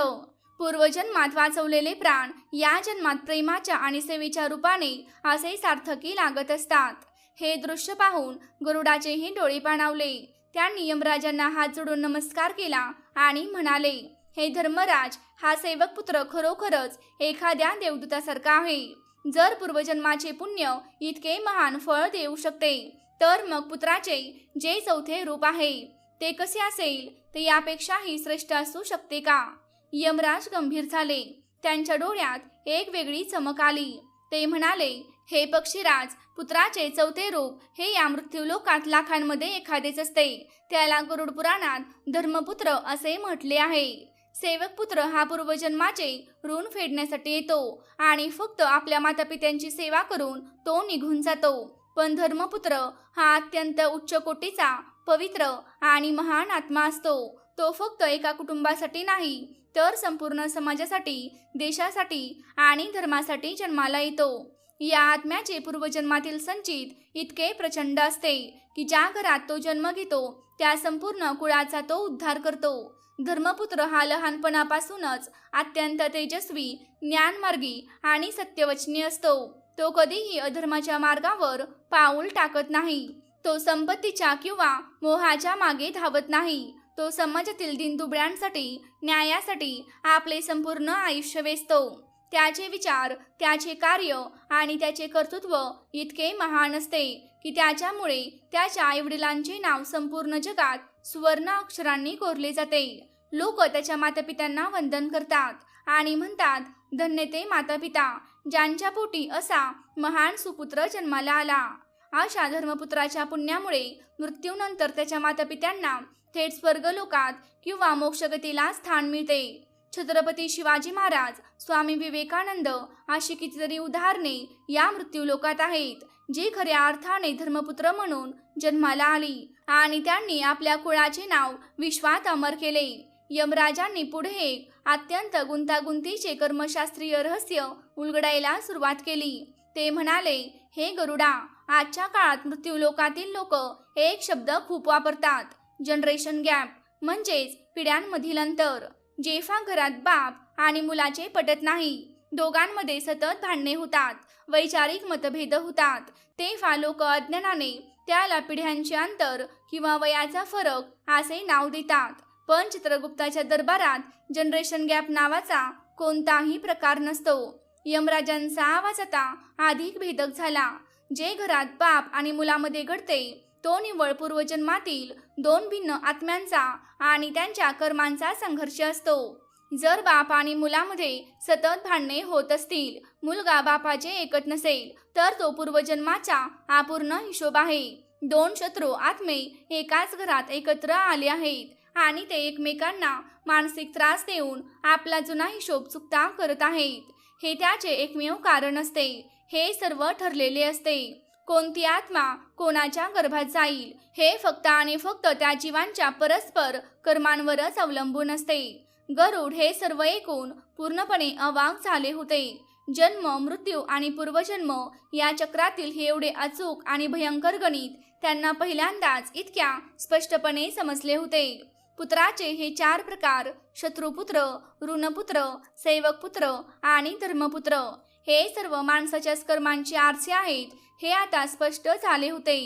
पूर्वजन्मात वाचवलेले प्राण या जन्मात प्रेमाच्या आणि सेवेच्या रूपाने असे सार्थकी लागत असतात. हे दृश्य पाहून गरुडाचेही डोळे पाणावले. त्यांनी यमराजांना हात जोडून नमस्कार केला आणि म्हणाले, हे धर्मराज, हा सेवक पुत्र खरोखरच एखाद्या देवदूतासारखा आहे. जर पूर्वजन्माचे पुण्य इतके महान फळ देऊ शकते, तर मग पुत्राचे जे चौथे रूप आहे ते कसे असेल, ते यापेक्षाही श्रेष्ठ असू शकते का? यमराज गंभीर झाले. त्यांच्या डोळ्यात एक वेगळी चमक आली. ते म्हणाले, हे पक्षीराज, पुत्राचे चौथे रूप हे या मृत्यूलोकात लाखांमध्ये एखादेच असते. त्याला गरुड पुराणात धर्मपुत्र असे म्हटले आहे. सेवक पुत्र हा पूर्वजन्माचे ऋण फेडण्यासाठी येतो आणि फक्त आपल्या मातापित्यांची सेवा करून तो निघून जातो. पण धर्मपुत्र हा अत्यंत उच्च कोटीचा, पवित्र आणि महान आत्मा असतो. तो फक्त एका कुटुंबासाठी नाही, तर संपूर्ण समाजासाठी, देशासाठी आणि धर्मासाठी जन्माला येतो. या आत्म्याचे पूर्वजन्मातील संचित इतके प्रचंड असते की ज्या घरात तो जन्म घेतो त्या संपूर्ण कुळाचा तो उद्धार करतो. धर्मपुत्र हा लहानपणापासूनच अत्यंत तेजस्वी, ज्ञानमार्गी आणि सत्यवचनी असतो. तो कधीही अधर्माच्या मार्गावर पाऊल टाकत नाही. तो संपत्तीच्या किंवा मोहाच्या मागे धावत नाही. तो समाजातील दीनदुबळ्यांसाठी, न्यायासाठी आपले संपूर्ण आयुष्य वेचतो. त्याचे विचार, त्याचे कार्य आणि त्याचे कर्तृत्व इतके महान असते की त्याच्यामुळे त्याच्या आईवडिलांचे नाव संपूर्ण जगात सुवर्ण अक्षरांनी कोरले जाते. लोक त्याच्या मातापित्यांना वंदन करतात आणि म्हणतात, धन्य ते मातापिता ज्यांच्या पोटी असा महान सुपुत्र जन्माला आला. अशा धर्मपुत्राच्या पुण्यामुळे मृत्यूनंतर त्याच्या मातापित्यांना थेट स्वर्गलोकात किंवा मोक्षगतीला स्थान मिळते. छत्रपती शिवाजी महाराज, स्वामी विवेकानंद अशी कितीतरी उदाहरणे या मृत्यूलोकात आहेत, जी खऱ्या अर्थाने धर्मपुत्र म्हणून जन्माला आली आणि त्यांनी आपल्या कुळाचे नाव विश्वात अमर केले. यमराजांनी पुढे एक अत्यंत गुंतागुंतीचे कर्मशास्त्रीय रहस्य उलगडायला सुरुवात केली. ते म्हणाले, हे गरुडा, आजच्या काळात मृत्यूलोकातील लोक एक शब्द खूप वापरतात, जनरेशन गॅप, म्हणजेच पिढ्यांमधील अंतर. जेव्हा घरात बाप आणि मुलाचे पटत नाही, दोघांमध्ये सतत भांडणे होतात, वैचारिक मतभेद होतात, तेव्हा लोक अज्ञानाने त्याला पिढ्यांचे अंतर किंवा वयाचा फरक असे नाव देतात. पण चित्रगुप्ताच्या दरबारात जनरेशन गॅप नावाचा कोणताही प्रकार नसतो. यमराजांचा आवाज आता अधिक भेदक झाला. जे घरात बाप आणि मुलामध्ये घडते तो निव्वळ पूर्वजन्मातील दोन भिन्न आत्म्यांचा आणि त्यांच्या कर्मांचा संघर्ष असतो. जर बाप आणि मुलामध्ये सतत भांडणे होत असतील, मुलगा बापाचे ऐकत नसेल, तर तो पूर्वजन्माचा अपूर्ण हिशोब आहे. दोन शत्रू आत्मे एकाच घरात एकत्र आले आहेत आणि ते एकमेकांना मानसिक त्रास देऊन आपला जुना हिशोब चुकता करत आहेत. हे त्याचे एकमेव कारण असते. हे सर्व ठरलेले असते. कोणती आत्मा कोणाच्या गर्भात जाईल हे फक्त आणि फक्त त्या जीवांच्या परस्पर कर्मांवरच अवलंबून असते. गरुड हे सर्व ऐकून पूर्णपणे अवाक झाले होते. जन्म, मृत्यू आणि पूर्वजन्म या चक्रातील हे एवढे अचूक आणि भयंकर गणित त्यांना पहिल्यांदाच इतक्या स्पष्टपणे समजले होते. पुत्राचे हे 4 प्रकार, शत्रुपुत्र, ऋणपुत्र, सेवकपुत्र आणि धर्मपुत्र, हे सर्व माणसाच्याच कर्मांचे आरसे आहेत हे आता स्पष्ट झाले होते.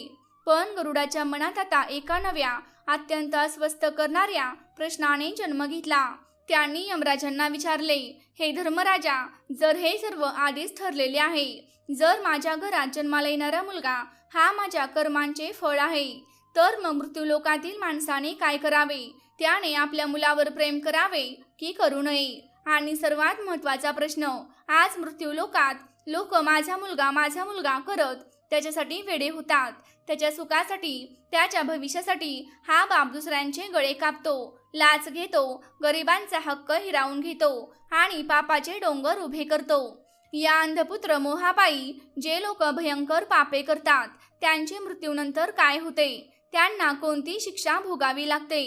पण गरुडाच्या मनात आता एका नव्या, अत्यंत अस्वस्थ करणाऱ्या प्रश्नाने जन्म घेतला. त्यांनी यमराजांना विचारले, हे धर्मराजा, जर हे सर्व आधीच ठरलेले आहे, जर माझ्या घरात जन्माला येणारा मुलगा हा माझ्या कर्मांचे फळ आहे, तर मग मृत्यूलोकातील माणसाने काय करावे? त्याने आपल्या मुलावर प्रेम करावे की करू नये? आणि सर्वात महत्त्वाचा प्रश्न, आज मृत्यूलोकात लोक माझा मुलगा करत त्याच्यासाठी वेडे होतात. त्याच्या सुखासाठी, त्याच्या भविष्यासाठी हा बाप दुसऱ्यांचे गळे कापतो, लाच घेतो, गरिबांचा हक्क हिरावून घेतो आणि पापाचे डोंगर उभे करतो. या अंधपुत्र मोहापायी जे लोक भयंकर पापे करतात त्यांचे मृत्यूनंतर काय होते, त्यांना कोणती शिक्षा भोगावी लागते.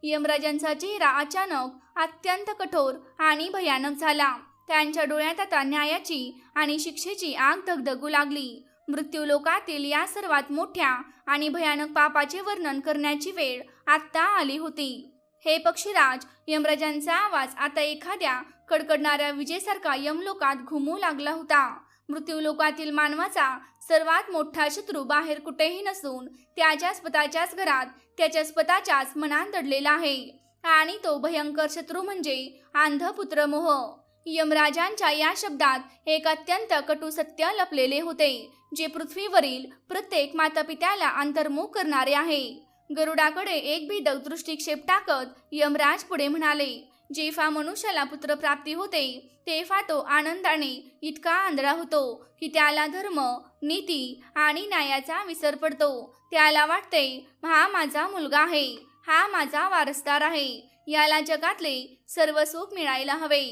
यमराजांचा चेहरा अचानक अत्यंत कठोर आणि भयानक झाला. त्यांच्या डोळ्यात आता न्यायाची आणि शिक्षेची आग धगधगू लागली. मृत्यूलोकातील या सर्वात मोठ्या आणि भयानक पापाचे वर्णन करण्याची वेळ आत्ता आली होती. हे पक्षीराज, यमराजांचा आवाज आता एखाद्या कडकडणाऱ्या विजेसारखा यमलोकात घुमू लागला होता. मृत्यूलोकातील मानवाचा सर्वात मोठा शत्रू बाहेर कुठेही नसून त्याच्या स्वतःच्याच घरात, त्याच्या स्वतःच्याच मनात दडलेला आहे. आणि तो भयंकर शत्रू म्हणजे अंधपुत्र मोह. यमराजांच्या या शब्दात एक अत्यंत कटू सत्य लपलेले होते, जे पृथ्वीवरील प्रत्येक मातापित्याला अंतर्मुख करणारे आहे. गरुडाकडे एक भेदक दृष्टिक्षेप टाकत यमराज पुढे म्हणाले, जेव्हा मनुष्याला पुत्रप्राप्ती होते तेव्हा तो आनंदाने इतका आंधळा होतो की त्याला धर्म, नीती आणि न्यायाचा विसर पडतो. त्याला वाटते, हा माझा मुलगा आहे, हा माझा वारसदार आहे, याला जगातले सर्व सुख मिळायला हवे.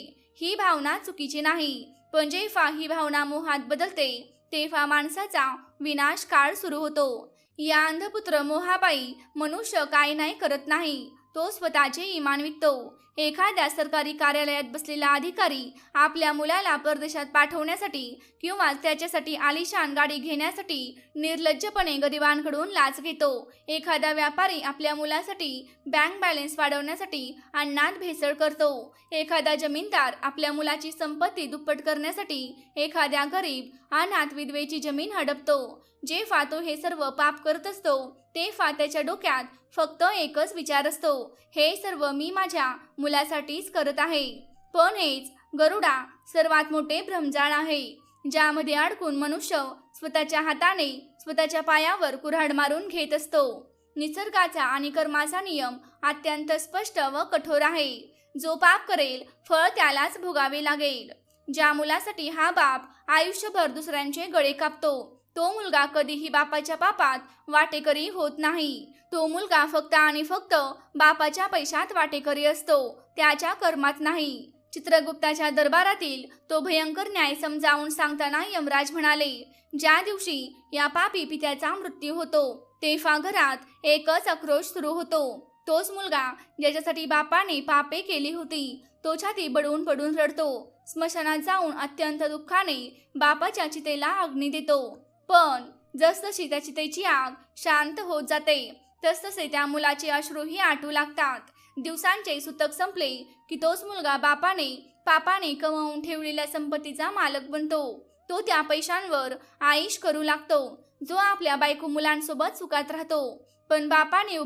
ही भावना चुकीची नाही, पण जेव्हा ही भावना मोहात बदलते तेव्हा माणसाचा विनाश काळ सुरू होतो. या अंधपुत्र मोहाबाई मनुष्य काय नाही करत नाही, तो स्वतःचे इमान विकतो. एखाद्या सरकारी कार्यालयात बसलेला अधिकारी आपल्या मुलाला परदेशात पाठवण्यासाठी किंवा त्याच्यासाठी आलिशान गाडी घेण्यासाठी निर्लज्जपणे गरिबांकडून लाच घेतो. एखादा व्यापारी आपल्या मुलासाठी बँक बॅलन्स वाढवण्यासाठी अन्नात भेसळ करतो. एखादा जमीनदार आपल्या मुलाची संपत्ती दुप्पट करण्यासाठी एखाद्या गरीब अनाथ विधवेची जमीन हडपतो. जेव्हा तो हे सर्व पाप करत असतो तेव्हा त्याच्या डोक्यात फक्त एकच विचार असतो, हे सर्व मी माझ्या मुलासाठीच करत आहे. पण हेच गरुडा सर्वात मोठे भ्रमजाळ आहे, ज्यामध्ये अडकून मनुष्य स्वतःच्या हाताने स्वतःच्या पायावर कुऱ्हाड मारून घेत असतो. निसर्गाचा आणि कर्माचा नियम अत्यंत स्पष्ट व कठोर आहे. जो पाप करेल फळ त्यालाच भोगावे लागेल. ज्या मुलासाठी हा बाप आयुष्यभर दुसऱ्यांचे गळे कापतो तो मुलगा कधीही बापाच्या पापात वाटेकरी होत नाही. तो मुलगा फक्त आणि फक्त बापाच्या पैशात वाटेकरी असतो, त्याच्या कर्मात नाही. चित्रगुप्ताच्या दरबारातील तो भयंकर न्याय समजावून सांगताना यमराज म्हणाले, ज्या दिवशी या पापी पित्याचा मृत्यू होतो तेव्हा घरात एकच आक्रोश सुरू होतो. तोच मुलगा ज्याच्यासाठी बापाने पापे केली होती तो छाती बडवून पडून रडतो. स्मशानात जाऊन अत्यंत दुःखाने बापाच्या चितेला अग्नी देतो. पण जसजशी त्या चितेची आग शांत होत जाते तसतसे त्या मुलाचे अश्रूही आटू लागतात. दिवसांचे सुतक संपले की तोच मुलगा पापाने कमावून ठेवलेल्या संपत्तीचा मालक बनतो. तो त्या पैशांवर आईश करू लागतो, जो आपल्या बायको मुलांसोबत सुखात राहतो. पण बापाने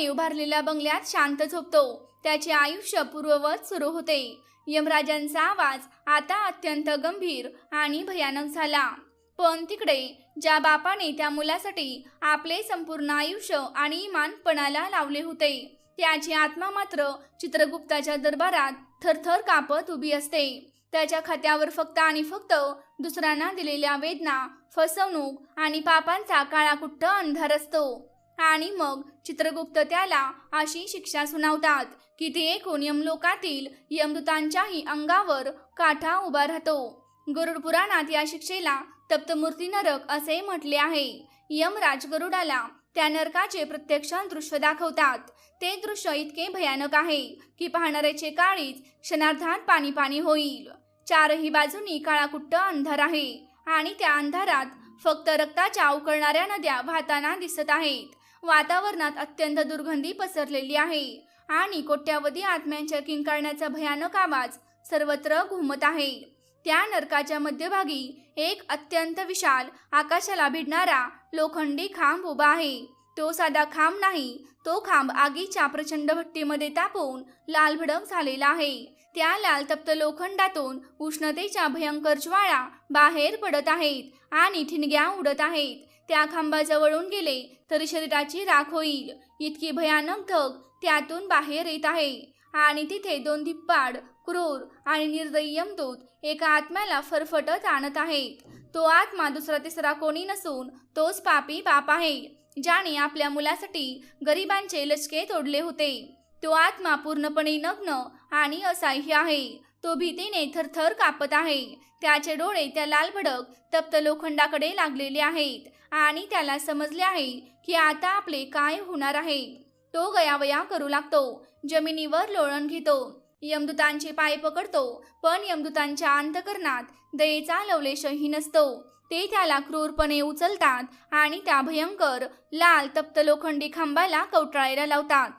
उभारलेल्या बंगल्यात शांत झोपतो. त्याचे आयुष्य पूर्ववत सुरू होते. यमराजांचा आवाज आता अत्यंत गंभीर आणि भयानक झाला. पण तिकडे ज्या बापाने त्या मुलासाठी आपले संपूर्ण आयुष्य आणि इमान पणाला लावले होते त्याची आत्मा मात्र चित्रगुप्ताच्या दरबारात थरथर कापत उभी असते. त्याच्या खात्यावर फक्त आणि फक्त दुसऱ्यांना दिलेल्या वेदना, फसवणूक आणि पापांचा काळाकुट्ट अंधार असतो. आणि मग चित्रगुप्त त्याला अशी शिक्षा सुनावतात की ती ऐकून यमलोकातील यमदूतांच्याही अंगावर काठा उभा राहतो. गरुड पुराणात या शिक्षेला तप्तमूर्ती नरक असे म्हटले आहे. यमराज गरुडाला त्या नरकाचे प्रत्यक्ष दृश्य दाखवतात. ते दृश्य इतके भयानक आहे की पाहणाऱ्याचे काळीज क्षणार्धात पाणी पाणी होईल. चारही बाजूनी काळाकुट्ट अंधार आहे आणि त्या अंधारात फक्त रक्ताच्या उकळणाऱ्या नद्या वाहताना दिसत आहेत. वातावरणात अत्यंत दुर्गंधी पसरलेली आहे आणि कोट्यावधी आत्म्यांच्या किंकाळण्याचा भयानक आवाज सर्वत्र घुमत आहे. त्या नरकाच्या मध्यभागी एक अत्यंत विशाल आकाशाला भिडणारा लोखंडी खांब उभा आहे. तो साधा खांब नाही, तो खांब आगीच्या प्रचंड भट्टीमध्ये तापून लालभडक झालेला आहे. त्या लाल तप्त लोखंडातून उष्णतेच्या भयंकर ज्वाळा बाहेर पडत आहेत आणि ठिणग्या उडत आहेत. त्या खांबाजवळून गेले तरी शरीराची राख होईल इतकी भयानक धग त्यातून बाहेर येत आहे. आणि तिथे दोन धिप्पाड, क्रूर आणि निर्दयी यमदूत एका आत्म्याला फरफटत आणत आहेत. तो आत्मा दुसरा तिसरा कोणी नसून तोच पापी बाप आहे, ज्याने आपल्या मुलासाठी गरिबांचे लचके तोडले होते. तो आत्मा पूर्णपणे नग्न आणि असह्य आहे. तो भीतीने थरथर कापत आहे. त्याचे डोळे त्या लाल भडक तप्त लोखंडाकडे लागलेले आहेत आणि त्याला समजले आहे की आता आपले काय होणार आहे. तो गयावया करू लागतो. जमिनीवर लोळण घेतो. यमदूतांचे पाय पकडतो. पण यमदूतांच्या अंतकरणात दयेचा लवलेशही नसतो. ते त्याला क्रूरपणे उचलतात आणि त्या भयंकर लाल तप्त लोखंडी खांबाला कवटाळायला लावतात.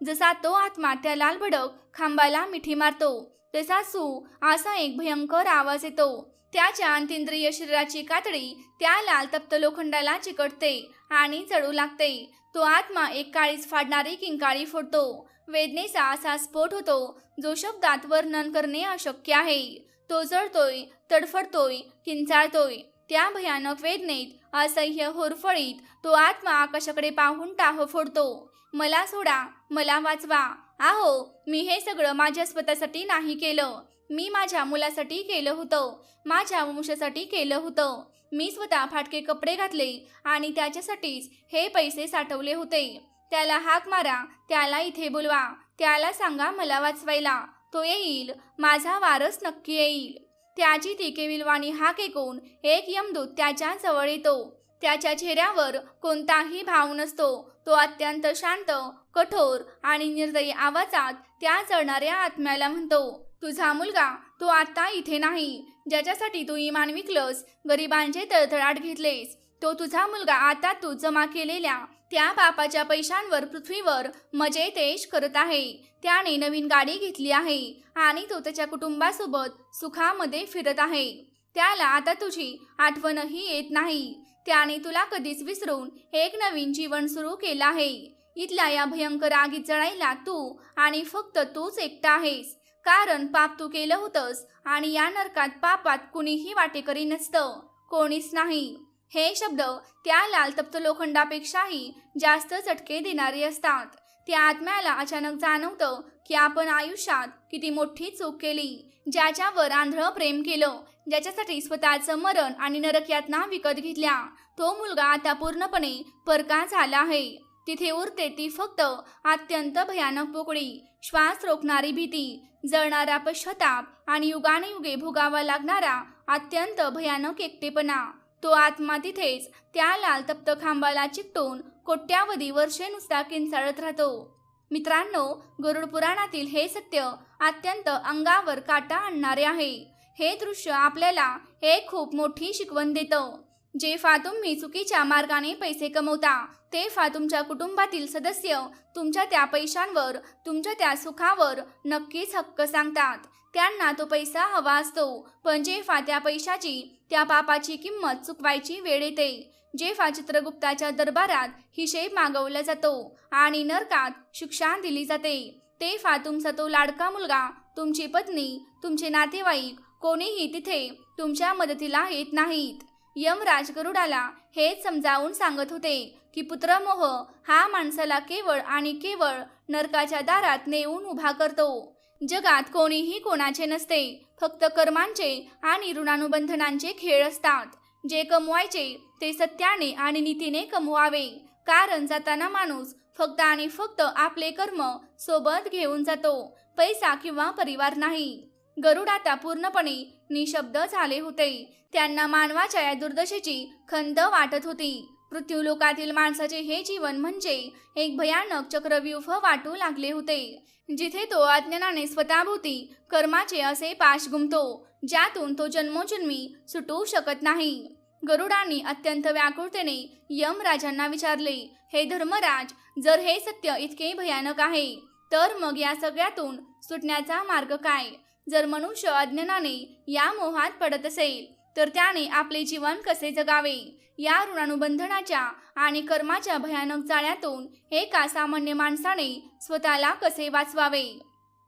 जसा तो आत्मा त्या लाल भडक खांबाला मिठी मारतो तसा सू असा एक भयंकर आवाज येतो. त्याच्या अंतींद्रिय शरीराची कातडी त्या लाल तप्त लोखंडाला चिकटते आणि चढू लागते. तो आत्मा एक काळीच फाडणारी किंकाळी फोडतो. वेदनेचा असा स्फोट होतो जो शब्दात वर्णन करणे अशक्य आहे. तो जळतोय, तडफडतोय, किंचाळतोय. त्या भयानक वेदनेत असह्य होरफळीत तो आत्मा आकाशाकडे पाहून टाह फोडतो. मला सोडा, मला वाचवा. आहो, मी हे सगळं माझ्या स्वतःसाठी नाही केलं. मी माझ्या मुलासाठी केलं होतं. माझ्या वंशासाठी केलं होतं. मी स्वतः फाटके कपडे घातले आणि त्याच्यासाठीच हे पैसे साठवले होते. त्याला हाक मारा, त्याला इथे बोलवा, त्याला सांगा मला वाचवायला. तो येईल, माझा वारस नक्की येईल. त्याची ती केविलवाणी हाक ऐकून एक यमदूत त्याच्या जवळ येतो. त्याच्या चेहऱ्यावर कोणताही भाव नसतो. तो अत्यंत शांत, कठोर आणि निर्दयी आवाजात त्या जळणाऱ्या आत्म्याला म्हणतो, तुझा मुलगा तो आता इथे नाही. ज्याच्यासाठी तू इमान विकलंस, गरिबांचे तळतळाट घेतलेस, तो तुझा मुलगा आता तू जमा केलेल्या त्या पापाच्या पैशांवर पृथ्वीवर मजेतेश करत आहे. त्याने नवीन गाडी घेतली आहे आणि तो त्याच्या कुटुंबासोबत सुखामध्ये फिरत आहे. त्याला आता तुझी आठवणही येत नाही. त्याने तुला कधीच विसरून एक नवीन जीवन सुरू केलं आहे. इथल्या या भयंकर आगीत जळायला तू आणि फक्त तूच एकटा आहेस. कारण पाप तू केलं होतंस आणि या नरकात पापात कुणीही वाटेकरी नसतं, कोणीच नाही. हे शब्द त्या लाल तप्त लोखंडापेक्षाही जास्त चटके देणारे असतात. त्या आत्म्याला अचानक जाणवतं की आपण आयुष्यात किती मोठी चूक केली. ज्याच्यावर आंधळं प्रेम केलं, ज्याच्यासाठी स्वतःचं मरण आणि नरकयातना विकत घेतल्या, तो मुलगा आता पूर्णपणे परका झाला आहे. तिथे उरते ती फक्त अत्यंत भयानक पोकळी, श्वास रोखणारी भीती, जळणारा पश्चाताप आणि युगानुयुगे भोगावा लागणारा अत्यंत भयानक एकटेपणा. तो आत्मा तिथेच त्या लाल तप्त खांबाला चिकटून कोट्यावधी वर्षे नुसता किंचाळत राहतो. मित्रांनो, गरुड पुराणातील हे सत्य अत्यंत अंगावर काटा आणणारे आहे. हे दृश्य आपल्याला एक खूप मोठी शिकवण देतं. जेव्हा तुम्ही चुकीच्या मार्गाने पैसे कमवता, तेव्हा तुमच्या कुटुंबातील सदस्य तुमच्या त्या पैशांवर, तुमच्या त्या सुखावर नक्कीच हक्क सांगतात. त्यांना तो पैसा हवा असतो. पण जेव्हा त्या पैशाची, त्या पापाची किंमत चुकवायची वेळ येते, जेव्हा चित्रगुप्ताच्या दरबारात हिशेब मागवला जातो आणि नरकात शिक्षा दिली जाते, तेव्हा तुमचा तो लाडका मुलगा, तुमची पत्नी, तुमचे नातेवाईक कोणीही तिथे तुमच्या मदतीला येत नाहीत. यमराज गरुडाला हेच समजावून सांगत होते की पुत्रमोह हा माणसाला केवळ आणि केवळ नरकाच्या दारात नेऊन उभा करतो. जगात कोणीही कोणाचे नसते. फक्त कर्मांचे आणि ऋणानुबंधनांचे खेळ असतात. जे कमवायचे ते सत्याने आणि नीतीने कमवावे. कारण जाताना माणूस फक्त आणि फक्त आपले कर्म सोबत घेऊन जातो, पैसा किंवा परिवार नाही. गरुड आता पूर्णपणे निशब्द झाले होते. त्यांना मानवाच्या या दुर्दशेची खंत वाटत होती. पृथ्वीलोकातील माणसाचे हे जीवन म्हणजे एक भयानक चक्रव्यूह वाटू लागले होते, जिथे तो अज्ञानाने स्वतःभोवती कर्माचे असे पाश गुंमतो, ज्यातून तो जन्मोजन्मी सुटू शकत नाही. गरुडांनी अत्यंत व्याकुळतेने यमराजांना विचारले, हे धर्मराज, जर हे सत्य इतके भयानक आहे, तर मग या सगळ्यातून सुटण्याचा मार्ग काय? जर मनुष्य अज्ञानाने या मोहात पडत असेल, तर त्याने आपले जीवन कसे जगावे? या ऋणानुबंधनाच्या आणि कर्माच्या भयानक जाळ्यातून एका सामान्य माणसाने स्वतःला कसे वाचवावे?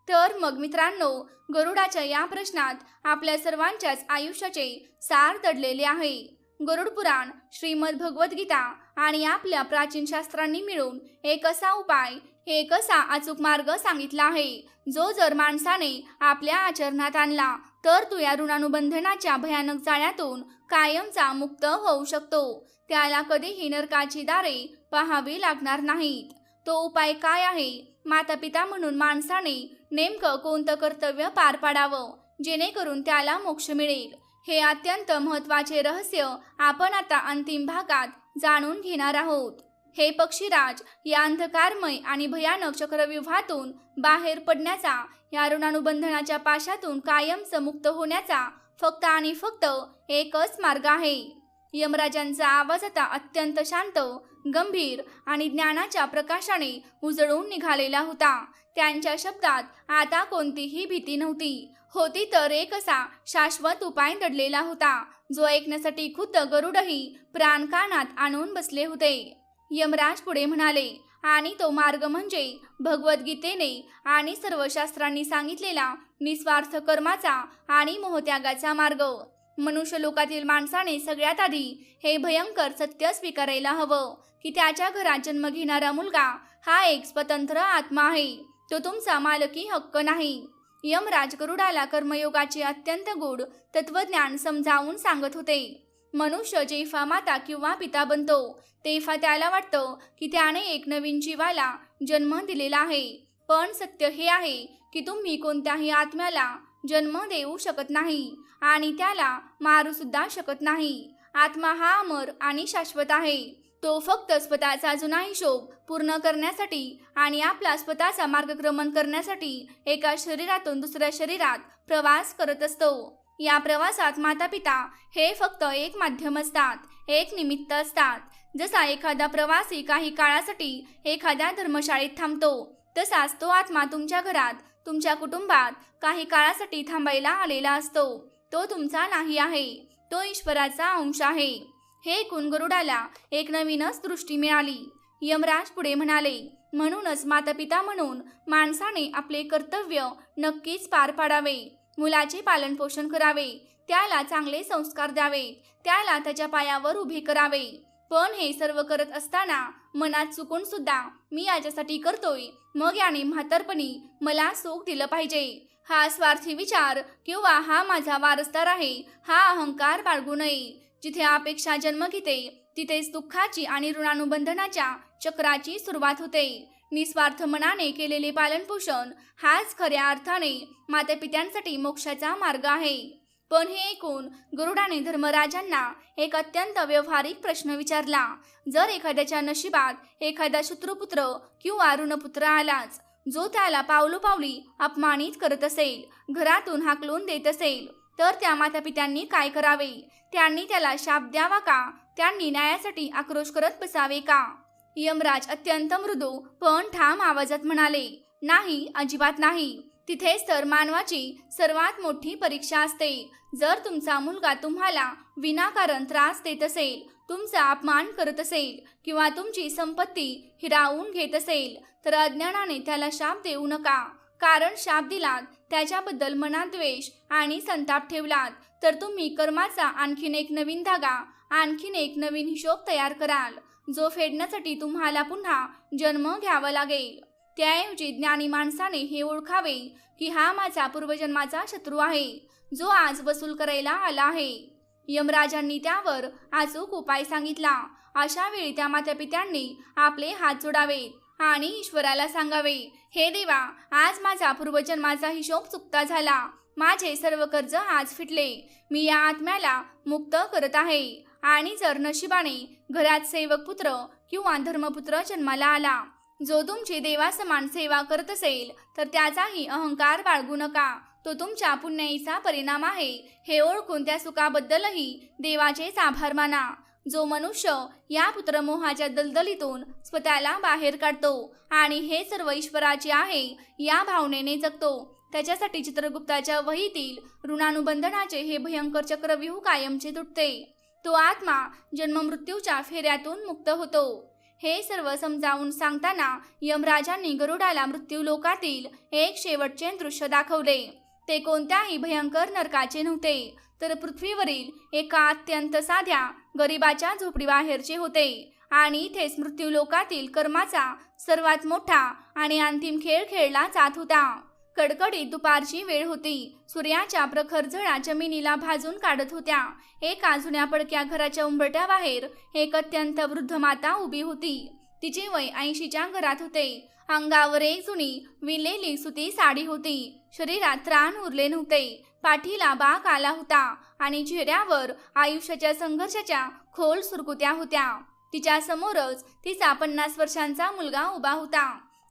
तर मग मित्रांनो, गरुडाच्या या प्रश्नात आपल्या सर्वांच्याच आयुष्याचे सार दडलेले आहे. गरुड पुराण, श्रीमद भगवद्गीता आणि आपल्या प्राचीन शास्त्रांनी मिळून एक असा उपाय, एक असा अचूक मार्ग सांगितला आहे, जो जर माणसाने आपल्या आचरणात आणला, तर तो या ऋणानुबंधनाच्या भयानक जाळ्यातून कायमचा मुक्त होऊ शकतो. त्याला कधीही नरकाची दारे पाहावी लागणार नाहीत. तो उपाय काय आहे? माता पिता म्हणून माणसाने नेमकं कोणतं कर्तव्य पार पाडावं जेणेकरून त्याला मोक्ष मिळेल, हे अत्यंत महत्त्वाचे रहस्य आपण आता अंतिम भागात जाणून घेणार आहोत. हे पक्षीराज, या अंधकारमय आणि भयानक चक्रव्यूहातून बाहेर पडण्याचा, या ऋणानुबंधनाच्या पाशातून कायमचं मुक्त होण्याचा फक्त आणि फक्त एकच मार्ग आहे. यमराजांचा आवाज आता अत्यंत शांत, गंभीर आणि ज्ञानाच्या प्रकाशाने उजळून निघालेला होता. त्यांच्या शब्दात आता कोणतीही भीती नव्हती. होती तर एक असा शाश्वत उपाय दडलेला होता, जो ऐकण्यासाठी खुद्द गरुडही प्राण कानात आणून बसले होते. यमराज पुढे म्हणाले, आणि तो मार्ग म्हणजे भगवद्गीतेने आणि सर्व शास्त्रांनी सांगितलेला निस्वार्थ कर्माचा आणि मोहत्यागाचा मार्ग. मनुष्य लोकातील माणसाने सगळ्यात आधी हे भयंकर सत्य स्वीकारायला हवं की त्याच्या घरात जन्म घेणारा मुलगा हा एक स्वतंत्र आत्मा आहे, तो तुमचा मालकी हक्क नाही. यमराज गरुडाला कर्मयोगाचे अत्यंत गूढ तत्वज्ञान समजावून सांगत होते. मनुष्य जेव्हा माता किंवा पिता बनतो तेव्हा त्याला वाटतं की त्याने एक नवीन जीवाला जन्म दिलेला आहे, पण सत्य हे आहे की तुम्ही कोणत्याही आत्म्याला जन्म देऊ शकत नाही आणि त्याला मारू सुद्धा शकत नाही. आत्मा हा अमर आणि शाश्वत आहे. तो फक्त स्वतःचा जुना हिशोब पूर्ण करण्यासाठी आणि आपला स्वतःचा मार्गक्रमण करण्यासाठी एका शरीरातून दुसऱ्या शरीरात प्रवास करत असतो. या प्रवासात माता पिता हे फक्त एक माध्यम असतात, एक निमित्त असतात. जसा एखादा प्रवासी काही काळासाठी एखाद्या धर्मशाळेत थांबतो, तसाच तो आत्मा तुमच्या घरात, तुमच्या कुटुंबात काही काळासाठी थांबायला आलेला असतो. तो तुमचा नाही आहे, तो ईश्वराचा अंश आहे. हे ऐकून गरुडाला एक नवीनच दृष्टी मिळाली. यमराज पुढे म्हणाले, म्हणूनच मातापिता म्हणून माणसाने आपले कर्तव्य नक्कीच पार पाडावे. मुलाचे पालन पोषण करावे, त्याला चांगले संस्कार द्यावे, त्याला त्याच्या पायावर उभे करावे. पण हे सर्व करत असताना मनात चुकून सुद्धा मी याच्यासाठी करतोय, मग याने म्हातारपणी मला सुख दिलं पाहिजे, हा स्वार्थी विचार किंवा हा माझा वारसदार आहे, हा अहंकार बाळगू नये. जिथे अपेक्षा जन्म घेते तिथेच दुःखाची आणि ऋणानुबंधनाच्या चक्राची सुरुवात होते. निस्वार्थ मनाने केलेले पालनपोषण हाच खऱ्या अर्थाने मातापित्यांसाठी मोक्षाचा मार्ग आहे. पण हे ऐकून गरुडाने धर्मराजांना एक अत्यंत व्यावहारिक प्रश्न विचारला. जर एखाद्याच्या नशिबात एखादा शत्रुपुत्र किंवा ऋणपुत्र आलाच, जो त्याला पावलोपावली अपमानित करत असेल, घरातून हाकलून देत असेल, तर त्या मातापित्यांनी काय करावे? त्यांनी त्याला शाप द्यावा का? त्यांनी न्यायासाठी आक्रोश करत बसावे का? यमराज अत्यंत मृदू पण ठाम आवाजात म्हणाले, नाही, अजिबात नाही. तिथेच तर मानवाची सर्वात मोठी परीक्षा असते. जर तुमचा मुलगा तुम्हाला विनाकारण त्रास देत असेल, तुमचा अपमान करत असेल किंवा तुमची संपत्ती हिरावून घेत असेल, तर अज्ञानाने त्याला शाप देऊ नका. कारण शाप दिलात, त्याच्याबद्दल मनात द्वेष आणि संताप ठेवलात, तर तुम्ही कर्माचा आणखीन एक नवीन धागा, आणखीन एक नवीन हिशोब तयार कराल, जो फेडण्यासाठी तुम्हाला पुन्हा जन्म घ्यावा लागेल. त्याऐवजी ज्ञानी माणसाने हे ओळखावे की हा माझा पूर्वजन्माचा शत्रू आहे, जो आज वसूल करायला आला आहे. यमराजांनी त्यावर अचूक उपाय सांगितला. अशा वेळी त्या मातापित्यांनी आपले हात जोडावेत आणि ईश्वराला सांगावे, हे देवा, आज माझा पूर्वजन्माचा हिशोब चुकता झाला. माझे सर्व कर्ज आज फिटले. मी या आत्म्याला मुक्त करत आहे. आणि जर नशिबाने घरात सेवक पुत्र किंवा धर्मपुत्र जन्माला आला, जो तुमची देवासमान सेवा करत असेल, तर त्याचाही अहंकार बाळगू नका. तो तुमच्या पुण्याईचा परिणाम आहे, हे ओळखून त्या सुखाबद्दलही देवाचेच आभार माना. जो मनुष्य या पुत्रमोहाच्या दलदलीतून स्वतःला बाहेर काढतो आणि हे सर्व ईश्वराचे आहे या भावनेने जगतो, त्याच्यासाठी चित्रगुप्ताच्या वहीतील ऋणानुबंधनाचे हे भयंकर चक्रव्यूह कायमचे तुटते. तो आत्मा जन्ममृत्यूच्या फेऱ्यातून मुक्त होतो. हे सर्व समजावून सांगताना यमराजांनी गरुडाला मृत्यूलोकातील एक शेवटचे दृश्य दाखवले. ते कोणत्याही भयंकर नरकाचे नव्हते, तर पृथ्वीवरील एका अत्यंत साध्या गरिबाच्या झोपडीबाहेरचे होते. आणि इथेच मृत्यूलोकातील कर्माचा सर्वात मोठा आणि अंतिम खेळ खेळला जात होता. कडकडीत दुपारची वेळ होती. सूर्याच्या प्रखर झळा जमिनीला भाजून काढत होत्या. एका जुन्या पडक्या घराच्या उंबरट्याबाहेर एक अत्यंत वृद्ध माता उभी होती. तिचे वय 80च्या घरात होते. अंगावर एक जुनी विणलेली सुती साडी होती. शरीरात त्राण उरले नव्हते. पाठीला बाक आला होता आणि चेहऱ्यावर आयुष्याच्या संघर्षाच्या खोल सुरकुत्या होत्या. तिच्या समोरच तिचा 50 वर्षांचा मुलगा उभा होता.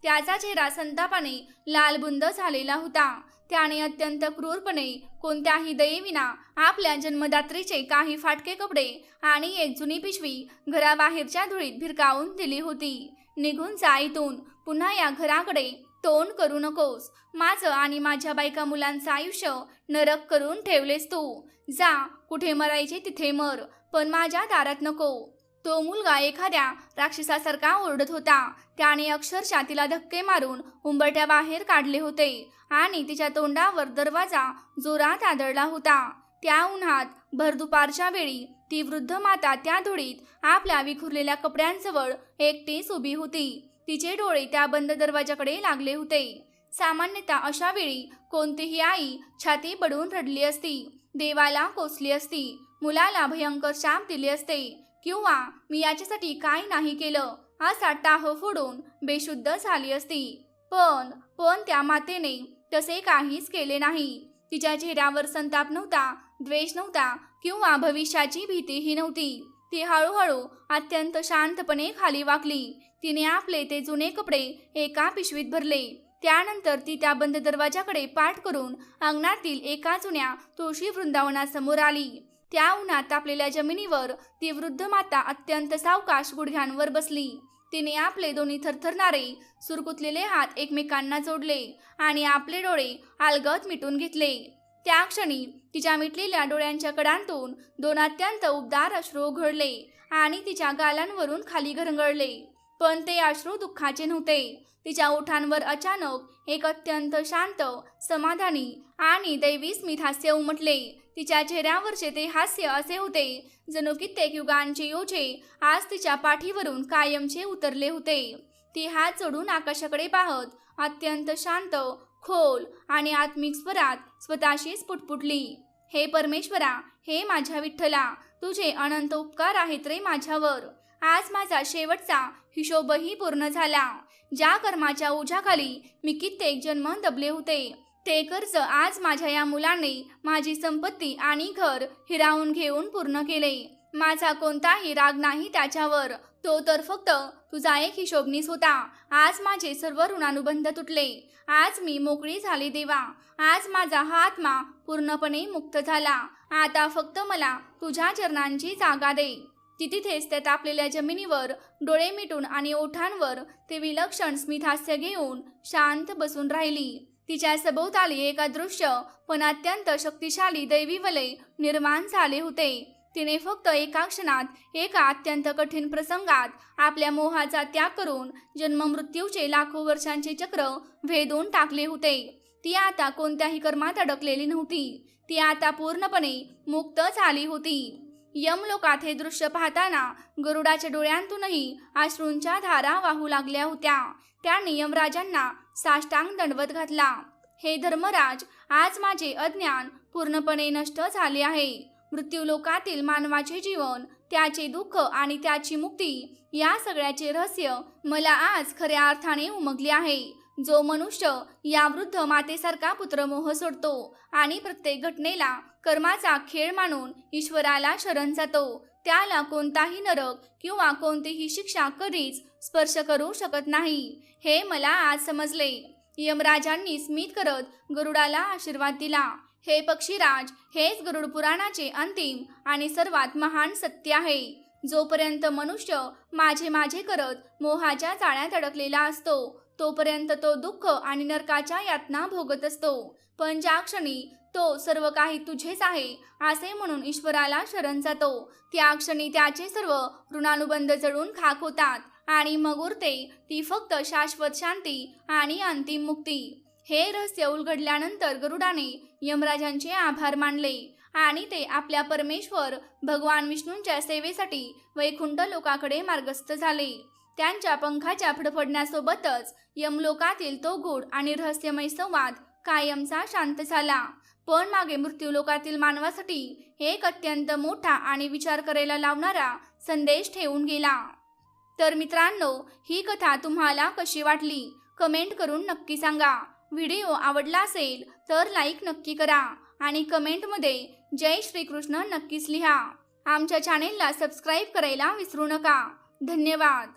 त्याचा चेहरा संतापाने लालबुंद झालेला होता. त्याने अत्यंत क्रूरपणे कोणत्याही दयेविना आपल्या जन्मदात्रीचे काही फाटके कपडे आणि एक जुनी पिशवी घराबाहेरच्या धुळीत भिरकावून दिली होती. निघून जा इथून. पुन्हा या घराकडे तोंड करू नकोस. माझं आणि माझ्या बायका मुलांचं आयुष्य नरक करून ठेवलेस तू. जा, कुठे मरायचे तिथे मर, पण माझ्या दारात नको. तो मुलगा एखाद्या राक्षसासारखा ओरडत होता. त्याने अक्षरशः तिला धक्के मारून उंबरठ्या बाहेर काढले होते आणि तिच्या तोंडावर दरवाजा जोरात आदळला होता. त्या उन्हात भर दुपारच्या वेळी ती वृद्ध माता त्या धुळीत आपल्या विखुरलेल्या कपड्यांजवळ एकटीच उभी होती. तिचे डोळे त्या बंद दरवाजाकडे लागले होते. सामान्यतः अशा वेळी कोणतीही आई छाती पडून रडली असती, देवाला कोसली असती, मुलाला भयंकर शाप दिले असते किंवा मी याच्यासाठी काय नाही केलं असा टाह फोडून बेशुद्ध झाली असती. पण त्या मातेने तसे काहीच केले नाही. तिच्या चेहऱ्यावर संताप नव्हता, द्वेष नव्हता किंवा भविष्याची भीतीही नव्हती. ती हळूहळू अत्यंत शांतपणे खाली वाकली. तिने आपले ते जुने कपडे एका पिशवीत भरले. त्यानंतर ती त्या बंद दरवाजाकडे पाठ करून अंगणातील एका जुन्या तुळशी वृंदावनासमोर आली. त्या उन्हात तापलेल्या जमिनीवर ती वृद्ध माता अत्यंत सावकाश गुडघ्यांवर बसली. तिने आपले दोन्ही थरथरणारे सुरकुतलेले हात एकमेकांना जोडले आणि आपले डोळे अलगद मिटून घेतले. त्या क्षणी तिच्या मिटलेल्या डोळ्यांच्या कडांतून 2 अत्यंत उबदार अश्रू घडले आणि तिच्या गालांवरून खाली घरंगळले. पण ते अश्रू दुःखाचे नव्हते. तिच्या ओठांवर अचानक एक अत्यंत शांत, समाधानी आणि दैवी स्मित हास्य उमटले. तिच्या चेहऱ्यावरचे ते हास्य असे होते जणू कित्येक युगांचे ओझे आज तिच्या पाठीवरून कायमचे उतरले होते. ती हात जोडून आकाशाकडे पाहत अत्यंत शांत, खोल आणि आत्मिक स्वरात स्वतःशीच पुटपुटली. हे परमेश्वरा, हे माझ्या विठ्ठला, तुझे अनंत उपकार आहेत रे माझ्यावर. आज माझा शेवटचा हिशोबही पूर्ण झाला. ज्या कर्माच्या ओझ्याखाली मी कित्येक जन्म दबले होते, ते कर्ज आज माझ्या या मुलाने माझी संपत्ती आणि घर हिरावून घेऊन पूर्ण केले. माझा कोणताही राग नाही त्याच्यावर. तो तर फक्त तुझा एक हिशोबनीच होता. आज माझे सर्व ऋणानुबंध तुटले. आज मी मोकळी झाली देवा. आज माझा हा आत्मा पूर्णपणे मुक्त झाला. आता फक्त मला तुझ्या चरणांची जागा दे. ती तिथेच त्या तापलेल्या जमिनीवर डोळे मिटून आणि ओठांवर ते विलक्षण स्मितहास्य घेऊन शांत बसून राहिली. तिच्या सभोवताली एक अदृश्य पण अत्यंत शक्तिशाली दैवी वलय निर्माण झाले होते. तिने फक्त एका क्षणात एका अत्यंत कठीण प्रसंगात आपल्या मोहाचा त्याग करून जन्ममृत्यूचे लाखो वर्षांचे चक्र भेदून टाकले होते. ती आता कोणत्याही कर्मात अडकलेली नव्हती. ती आता पूर्णपणे मुक्त झाली होती. यमलोकात हे दृश्य पाहताना गरुडाच्या डोळ्यांतूनही अश्रूंच्या धारा वाहू लागल्या होत्या. त्याने यमराजांना साष्टांग दंडवत घातला. हे धर्मराज, आज माझे अज्ञान पूर्णपणे नष्ट झाले आहे. मृत्यूलोकातील मानवाचे जीवन, त्याचे दुःख आणि त्याची मुक्ती या सगळ्याचे रहस्य मला आज खऱ्या अर्थाने उमगले आहे. जो मनुष्य या वृद्ध मातेसारखा पुत्रमोह सोडतो आणि प्रत्येक घटनेला कर्माचा खेळ मानून ईश्वराला शरण जातो, त्याला कोणताही नरक किंवा कोणतीही शिक्षा कधीच स्पर्श करू शकत नाही, हे मला आज समजले. यमराजांनी स्मित करत गरुडाला आशीर्वाद दिला. हे पक्षीराज, हेच गरुड पुराणाचे अंतिम आणि सर्वात महान सत्य आहे. जोपर्यंत मनुष्य माझे माझे करत मोहाच्या जाळ्यात अडकलेला असतो, तोपर्यंत तो दुःख आणि नरकाच्या यातना भोगत असतो. पण ज्या क्षणी तो सर्व काही तुझेच आहे असे म्हणून ईश्वराला शरण जातो, त्या क्षणी त्याचे सर्व ऋणानुबंध जळून खाक होतात आणि मग उरते ती फक्त शाश्वत शांती आणि अंतिम मुक्ती. हे रहस्य उलगडल्यानंतर गरुडाने यमराजांचे आभार मानले आणि ते आपल्या परमेश्वर भगवान विष्णूंच्या सेवेसाठी वैकुंठ लोकाकडे मार्गस्थ झाले. त्यांच्या पंखाच्या फडफडण्यासोबतच यमलोकातील तो गूढ आणि रहस्यमय संवाद कायमचा शांत झाला. पण मागे मृत्यूलोकातील मानवासाठी एक अत्यंत मोठा आणि विचार करायला लावणारा संदेश ठेवून गेला. तर मित्रांनो, ही कथा तुम्हाला कशी वाटली कमेंट करून नक्की सांगा. व्हिडिओ आवडला असेल तर लाईक नक्की करा आणि कमेंटमध्ये जय श्रीकृष्ण नक्कीच लिहा. आमच्या चॅनेलला सबस्क्राईब करायला विसरू नका. धन्यवाद.